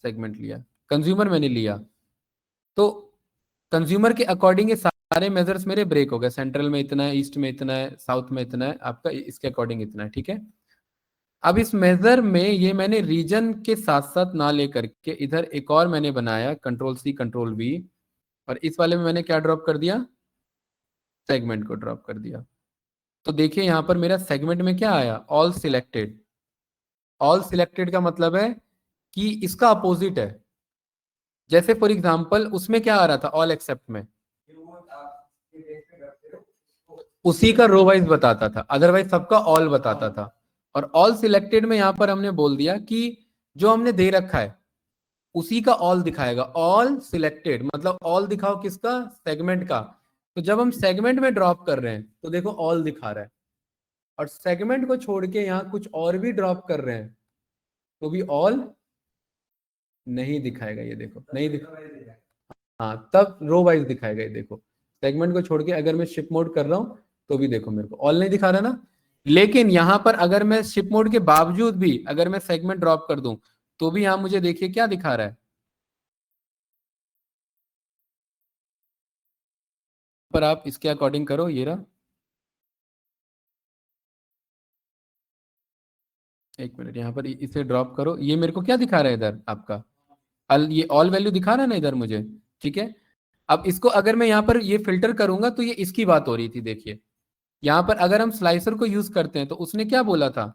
Speaker 4: सेगमेंट लिया। कंज्यूमर मैंने लिया, तो कंज्यूमर के अकॉर्डिंग ये सारे मेजर्स मेरे ब्रेक हो गए। सेंट्रल में इतना है, ईस्ट में इतना है, साउथ में इतना है, आपका इसके अकॉर्डिंग इतना है, ठीक है। अब इस मेजर में ये मैंने रीजन के साथ साथ ना लेकर के इधर एक और मैंने बनाया, Ctrl+C Ctrl+V, और इस वाले में मैंने क्या ड्रॉप कर दिया? सेगमेंट को ड्रॉप कर दिया। तो देखिए यहां पर मेरा सेगमेंट में क्या आया? All selected. ऑल सिलेक्टेड का मतलब है कि इसका अपोजिट है। जैसे फॉर एग्जांपल उसमें क्या आ रहा था? ऑल एक्सेप्ट में उसी का रो वाइज बताता था, अदरवाइज सबका ऑल बताता था। और ऑल सिलेक्टेड में यहां पर हमने बोल दिया कि जो हमने दे रखा है उसी का ऑल दिखाएगा। ऑल सिलेक्टेड मतलब ऑल दिखाओ किसका? सेगमेंट का। तो जब हम सेगमेंट में ड्रॉप कर रहे हैं तो देखो ऑल दिखा रहा है, और सेगमेंट को छोड़ के यहां कुछ और भी ड्रॉप कर रहे हैं तो भी ऑल नहीं दिखाएगा। ये देखो नहीं दिखा, हाँ तब रो वाइज दिखाएगा। ये देखो सेगमेंट को छोड़ के अगर मैं शिप मोड कर रहा हूं तो भी देखो मेरे को ऑल नहीं दिखा रहा ना। लेकिन यहां पर अगर मैं शिप मोड के बावजूद भी अगर मैं सेगमेंट ड्रॉप कर दूं तो भी यहां मुझे देखिए क्या दिखा रहा है। पर आप इसके अकॉर्डिंग करो, ये रहा, एक मिनट, यहाँ पर इसे ड्रॉप करो। ये मेरे को क्या दिखा रहा है इधर? आपका ये ऑल वैल्यू दिखा रहा है ना इधर मुझे, ठीक है। अब इसको अगर मैं यहाँ पर ये फिल्टर करूंगा तो ये इसकी बात हो रही थी। देखिए यहाँ पर अगर हम स्लाइसर को यूज करते हैं तो उसने क्या बोला था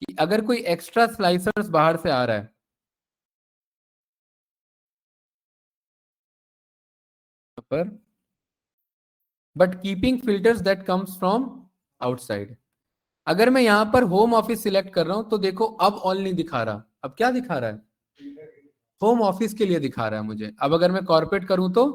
Speaker 4: कि अगर कोई एक्स्ट्रा स्लाइसर्स बाहर से आ रहा है पर, but keeping filters that comes from outside. अगर मैं यहां पर होम ऑफिस सिलेक्ट कर रहा हूं तो देखो अब ऑल नहीं दिखा रहा, अब क्या दिखा रहा है? होम ऑफिस के लिए दिखा रहा है मुझे। अब अगर मैं कॉर्पोरेट करूं तो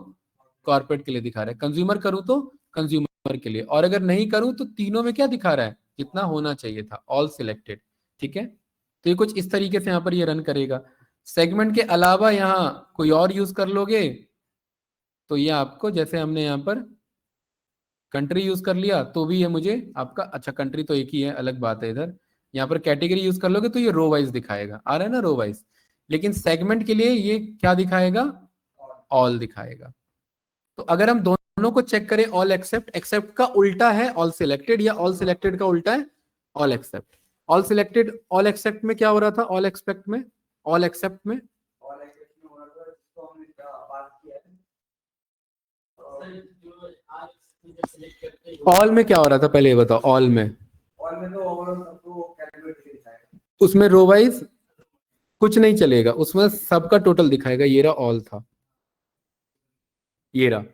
Speaker 4: कॉर्पोरेट के लिए दिखा रहा है, कंज्यूमर करूं तो कंज्यूमर के लिए, और अगर नहीं करूं तो तीनों में क्या दिखा रहा है? जितना होना चाहिए था, ऑल सिलेक्टेड, ठीक है। तो ये कुछ इस तरीके से यहाँ पर ये रन करेगा। सेगमेंट के अलावा यहाँ कोई और यूज कर लोगे तो ये आपको, जैसे हमने यहाँ पर कंट्री यूज कर लिया तो भी ये मुझे आपका, अच्छा कंट्री तो एक ही है, अलग बात है। इधर यहाँ पर कैटेगरी यूज कर लोगे तो ये रो वाइज दिखाएगा, आ रहा है ना रो वाइज। लेकिन सेगमेंट के लिए ये क्या दिखाएगा? ऑल दिखाएगा। तो अगर हम दोनों को चेक करें, ऑल एक्सेप्ट, एक्सेप्ट का उल्टा है ऑल सिलेक्टेड, या ऑल सिलेक्टेड का उल्टा है all except. All selected all except में क्या हो रहा था? ऑल एक्सेप्ट में, ऑल एक्सेप्ट में ऑल में क्या हो रहा था? पहले ये बताओ। ऑल में उसमें रो वाइज कुछ नहीं चलेगा, उसमें सबका टोटल दिखाएगा। ये रहा ऑल था, ये रहा,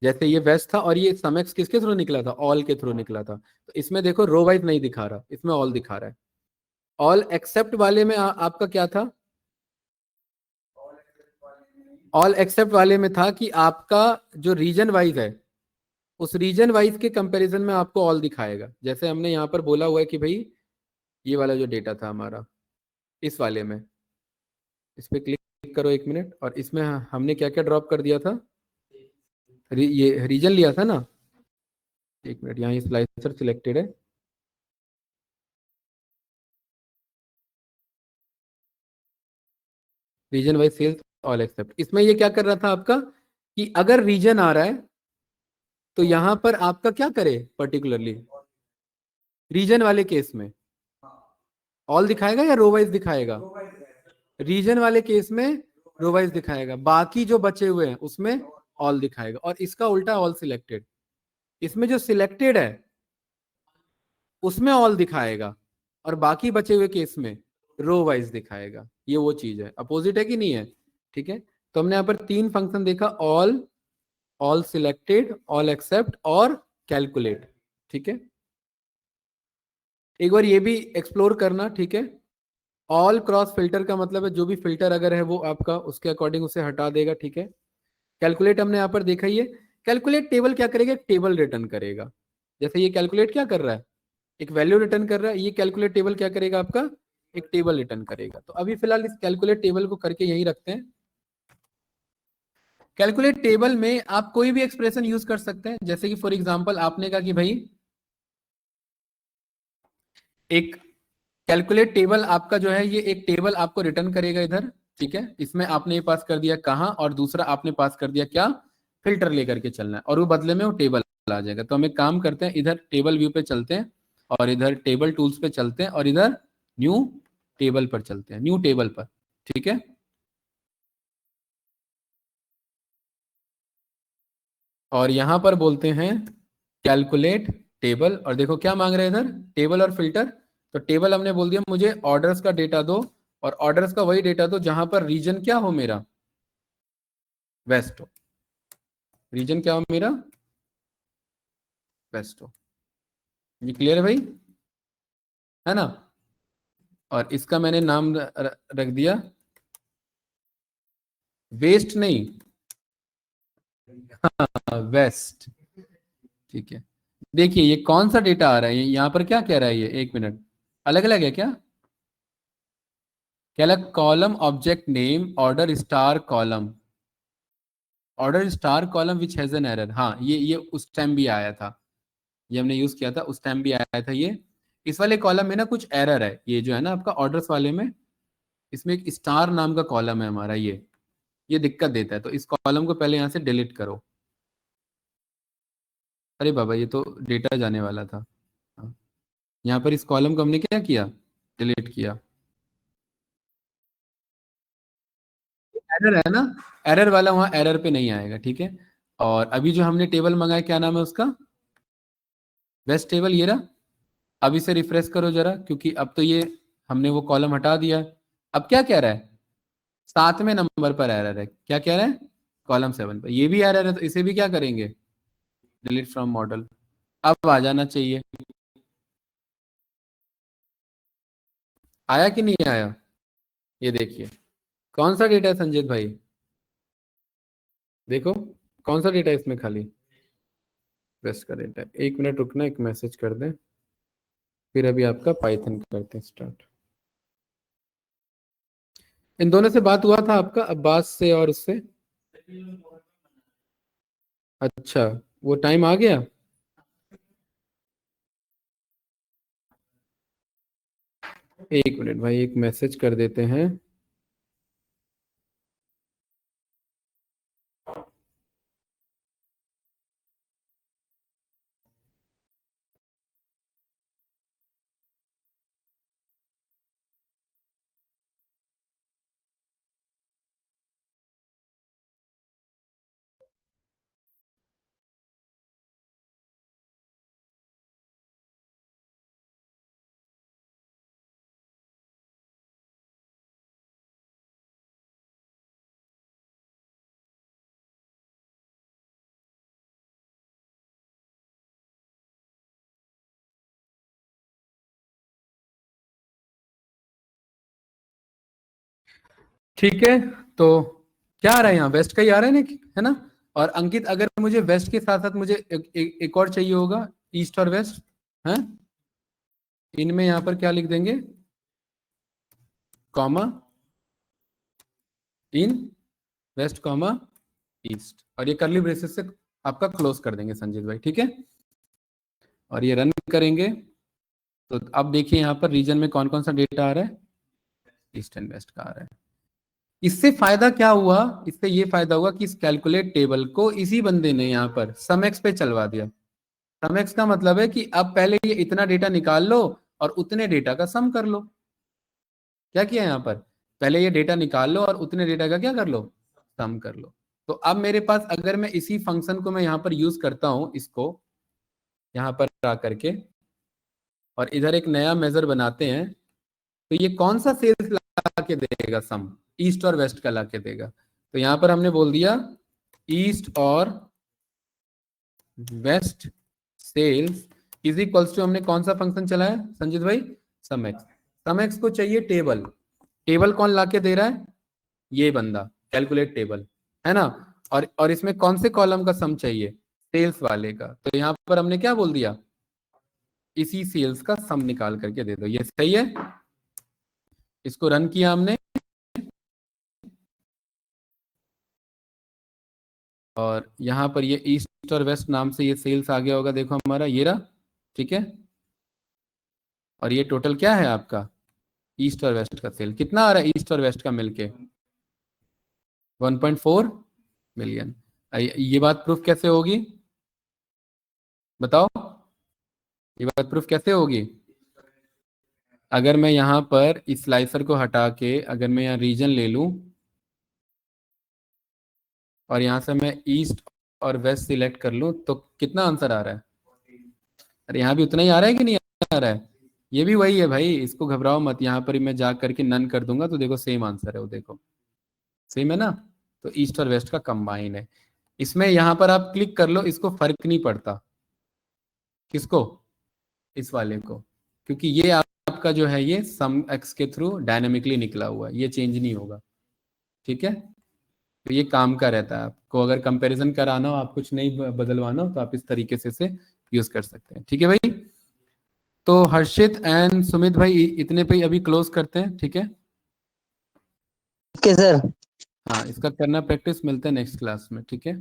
Speaker 4: जैसे ये वेस्ट था और ये समेक्स किसके थ्रू निकला था? ऑल के थ्रू निकला था। तो इसमें देखो रो वाइज नहीं दिखा रहा, इसमें ऑल दिखा रहा है। ऑल एक्सेप्ट वाले में आपका क्या था? ऑल एक्सेप्ट वाले में था कि आपका जो रीजन वाइज है उस रीजन वाइज के कंपैरिजन में आपको ऑल दिखाएगा। जैसे हमने यहाँ पर बोला हुआ है कि भाई ये वाला जो डेटा था हमारा, इस वाले में, इस पे क्लिक चेक करो 1 मिनट। और इसमें हमने क्या क्या ड्रॉप कर दिया था, ये रीजन लिया था ना। 1 मिनट, यहाँ ये स्लाइसर सिलेक्टेड है। Region wise sales all except, इसमें ये क्या कर रहा था आपका कि अगर रीजन आ रहा है तो यहां पर आपका क्या करे, पर्टिकुलरली रीजन वाले केस में ऑल दिखाएगा या रो वाइज दिखाएगा। रीजन वाले केस में रो वाइज दिखाएगा, बाकी जो बचे हुए हैं उसमें ऑल दिखाएगा। और इसका उल्टा ऑल सिलेक्टेड, इसमें जो सिलेक्टेड है उसमें ऑल दिखाएगा और बाकी बचे हुए केस में रो वाइज दिखाएगा। ये वो चीज है, अपोजिट है कि नहीं है। ठीक है, तो हमने यहाँ पर 3 फंक्शन देखा, all, all selected, all except और कैलकुलेट। ठीक है, एक बार ये भी एक्सप्लोर करना। ठीक है, ऑल क्रॉस फिल्टर का मतलब है जो भी फिल्टर अगर है वो आपका उसके अकॉर्डिंग उसे हटा देगा। ठीक है, कैलकुलेट हमने यहाँ पर देखा, ये कैलकुलेट टेबल क्या करेगा, टेबल रिटर्न करेगा। जैसे ये कैलकुलेट क्या कर रहा है, एक वैल्यू रिटर्न कर रहा है, ये कैलकुलेट टेबल क्या करेगा आपका, एक टेबल रिटर्न करेगा। तो अभी फिलहाल इस कैलकुलेट टेबल को करके यही रखते हैं। कैलकुलेट टेबल में आप कोई भी एक्सप्रेशन यूज कर सकते हैं, जैसे कि फॉर एग्जांपल आपने कहा कि भाई एक कैलकुलेट टेबल आपका जो है ये एक टेबल आपको रिटर्न करेगा इधर। ठीक है, इसमें आपने ये पास कर दिया कहाँ, और दूसरा आपने पास कर दिया क्या, फिल्टर लेकर के चलना है, और वो बदले में वो टेबल आ जाएगा। तो हम एक काम करते हैं, इधर टेबल व्यू पे चलते हैं और इधर टेबल टूल्स पे चलते हैं और इधर न्यू टेबल पर चलते हैं, न्यू टेबल पर। ठीक है, और यहां पर बोलते हैं कैलकुलेट टेबल, और देखो क्या मांग रहे हैं इधर, टेबल और फिल्टर। तो टेबल हमने बोल दिया मुझे ऑर्डर्स का डेटा दो, और ऑर्डर्स का वही डेटा दो जहां पर रीजन क्या हो मेरा, वेस्ट हो। रीजन क्या हो मेरा, वेस्ट हो। ये क्लियर है भाई, है ना। और इसका मैंने नाम रख दिया वेस्ट नहीं, वेस्ट। ठीक है, देखिए ये कौन सा डेटा आ रहा है, यहाँ पर क्या कह रहा है ये, 1 मिनट, अलग अलग है क्या, क्या अलग, column object name order star column, order star column which has an error. हाँ, ये उस टाइम भी आया था, ये हमने यूज किया था, उस टाइम भी आया था ये। इस वाले कॉलम में ना कुछ एरर है, ये जो है ना आपका ऑर्डर्स वाले में, इसमें एक स्टार नाम का कॉलम है हमारा, ये दिक्कत देता है। तो इस कॉलम को पहले यहाँ से डिलीट करो। अरे बाबा, ये तो डेटा जाने वाला था। हाँ, यहाँ पर इस कॉलम को हमने क्या किया, डिलीट किया। एरर है ना, एरर वाला वहां एरर पे नहीं आएगा। ठीक है, और अभी जो हमने टेबल मंगाया क्या नाम है उसका, वेस्ट टेबल, ये रहा। अब इसे रिफ्रेश करो जरा, क्योंकि अब तो ये हमने वो कॉलम हटा दिया। अब क्या कह रहा है, 7वें नंबर पर एरर है, क्या कह रहा है, कॉलम 7 पर ये भी एरर है, तो इसे भी क्या करेंगे, डिलीट फ्रॉम मॉडल। अब आ जाना चाहिए, आया कि नहीं आया, ये देखिए कौन सा डेटा है संजीत भाई, देखो कौन सा डेटा है इसमें, खाली वेस्ट का डेटा है। 1 मिनट रुकना, एक मैसेज कर दें, फिर अभी आपका पाइथन करते हैं स्टार्ट। इन दोनों से बात हुआ था आपका, अब्बास से और उससे, अच्छा वो टाइम आ गया। एक मिनट भाई, एक मैसेज कर देते हैं। ठीक है, तो क्या आ रहा है यहाँ, वेस्ट का ही आ रहा है ना, है ना। और अंकित, अगर मुझे वेस्ट के साथ साथ मुझे एक और चाहिए होगा, ईस्ट और वेस्ट है, इनमें यहाँ पर क्या लिख देंगे, comma in waste comma east, और ये कर्ली ब्रेसेस से आपका क्लोज कर देंगे संजीत भाई, ठीक है। और ये रन करेंगे तो अब देखिए यहाँ पर रीजन में कौन कौन सा डेटा आ रहा है, ईस्ट एंड वेस्ट का आ रहा है। इससे फायदा क्या हुआ, इससे ये फायदा हुआ कि इस कैलकुलेट टेबल को इसी बंदे ने यहाँ पर सम एक्स पे चलवा दिया। सम एक्स का मतलब है कि अब पहले ये इतना डेटा निकाल लो और उतने डेटा का सम कर लो। क्या किया यहाँ पर, पहले ये डेटा निकाल लो और उतने डेटा का क्या कर लो, सम कर लो। तो अब मेरे पास अगर मैं इसी फंक्शन को मैं यहाँ पर यूज करता हूं, इसको यहाँ पर आ करके और इधर एक नया मेजर बनाते हैं, तो ये कौन सा सेल्स ला के देगा, सम ईस्ट और वेस्ट का ला के देगा। तो यहाँ पर हमने बोल दिया ईस्ट और west sales is equals to, हमने कौन सा फंक्शन चलाया संजीत भाई, सम एक्स। सम एक्स को चाहिए टेबल, टेबल कौन ला के दे रहा है, ये बंदा कैलकुलेट टेबल है ना। और इसमें कौन से कॉलम का सम चाहिए, सेल्स वाले का। तो यहाँ पर हमने क्या बोल दिया, इसी सेल्स का सम निकाल करके दे दो, ये सही है। इसको रन किया हमने और यहाँ पर ये ईस्ट और वेस्ट नाम से ये सेल्स आ गया होगा, देखो हमारा ये रहा, ठीक है। और ये टोटल क्या है आपका, ईस्ट और वेस्ट का सेल कितना आ रहा है, ईस्ट और वेस्ट का मिलके 1.4 मिलियन। ये बात प्रूफ कैसे होगी बताओ, ये बात प्रूफ कैसे होगी। अगर मैं यहाँ पर इस स्लाइसर को हटा के अगर मैं यहाँ रीजन ले लूं और यहाँ से मैं ईस्ट और वेस्ट सिलेक्ट कर लूं, तो कितना आंसर आ रहा है, अरे यहाँ भी उतना ही आ रहा है कि नहीं आ रहा है, ये भी वही है भाई, इसको घबराओ मत। यहाँ पर मैं जा करके नन कर दूंगा तो देखो सेम आंसर है, वो देखो सेम है ना। तो ईस्ट और वेस्ट का कंबाइन है इसमें। यहाँ पर आप क्लिक कर लो, इसको फर्क नहीं पड़ता, किसको, इस वाले को, क्योंकि ये आपका जो है ये सम एक्स के थ्रू डायनेमिकली निकला हुआ है, ये चेंज नहीं होगा, ठीक है। तो ये काम का रहता है, आपको अगर कंपैरिजन कराना हो, आप कुछ नहीं बदलवाना हो, तो आप इस तरीके से यूज कर सकते हैं, ठीक है भाई। तो हर्षित एंड सुमित भाई इतने पे ही अभी क्लोज करते हैं, ठीक है।
Speaker 3: Okay sir.
Speaker 4: हाँ इसका करना प्रैक्टिस, मिलते हैं नेक्स्ट क्लास में, ठीक है।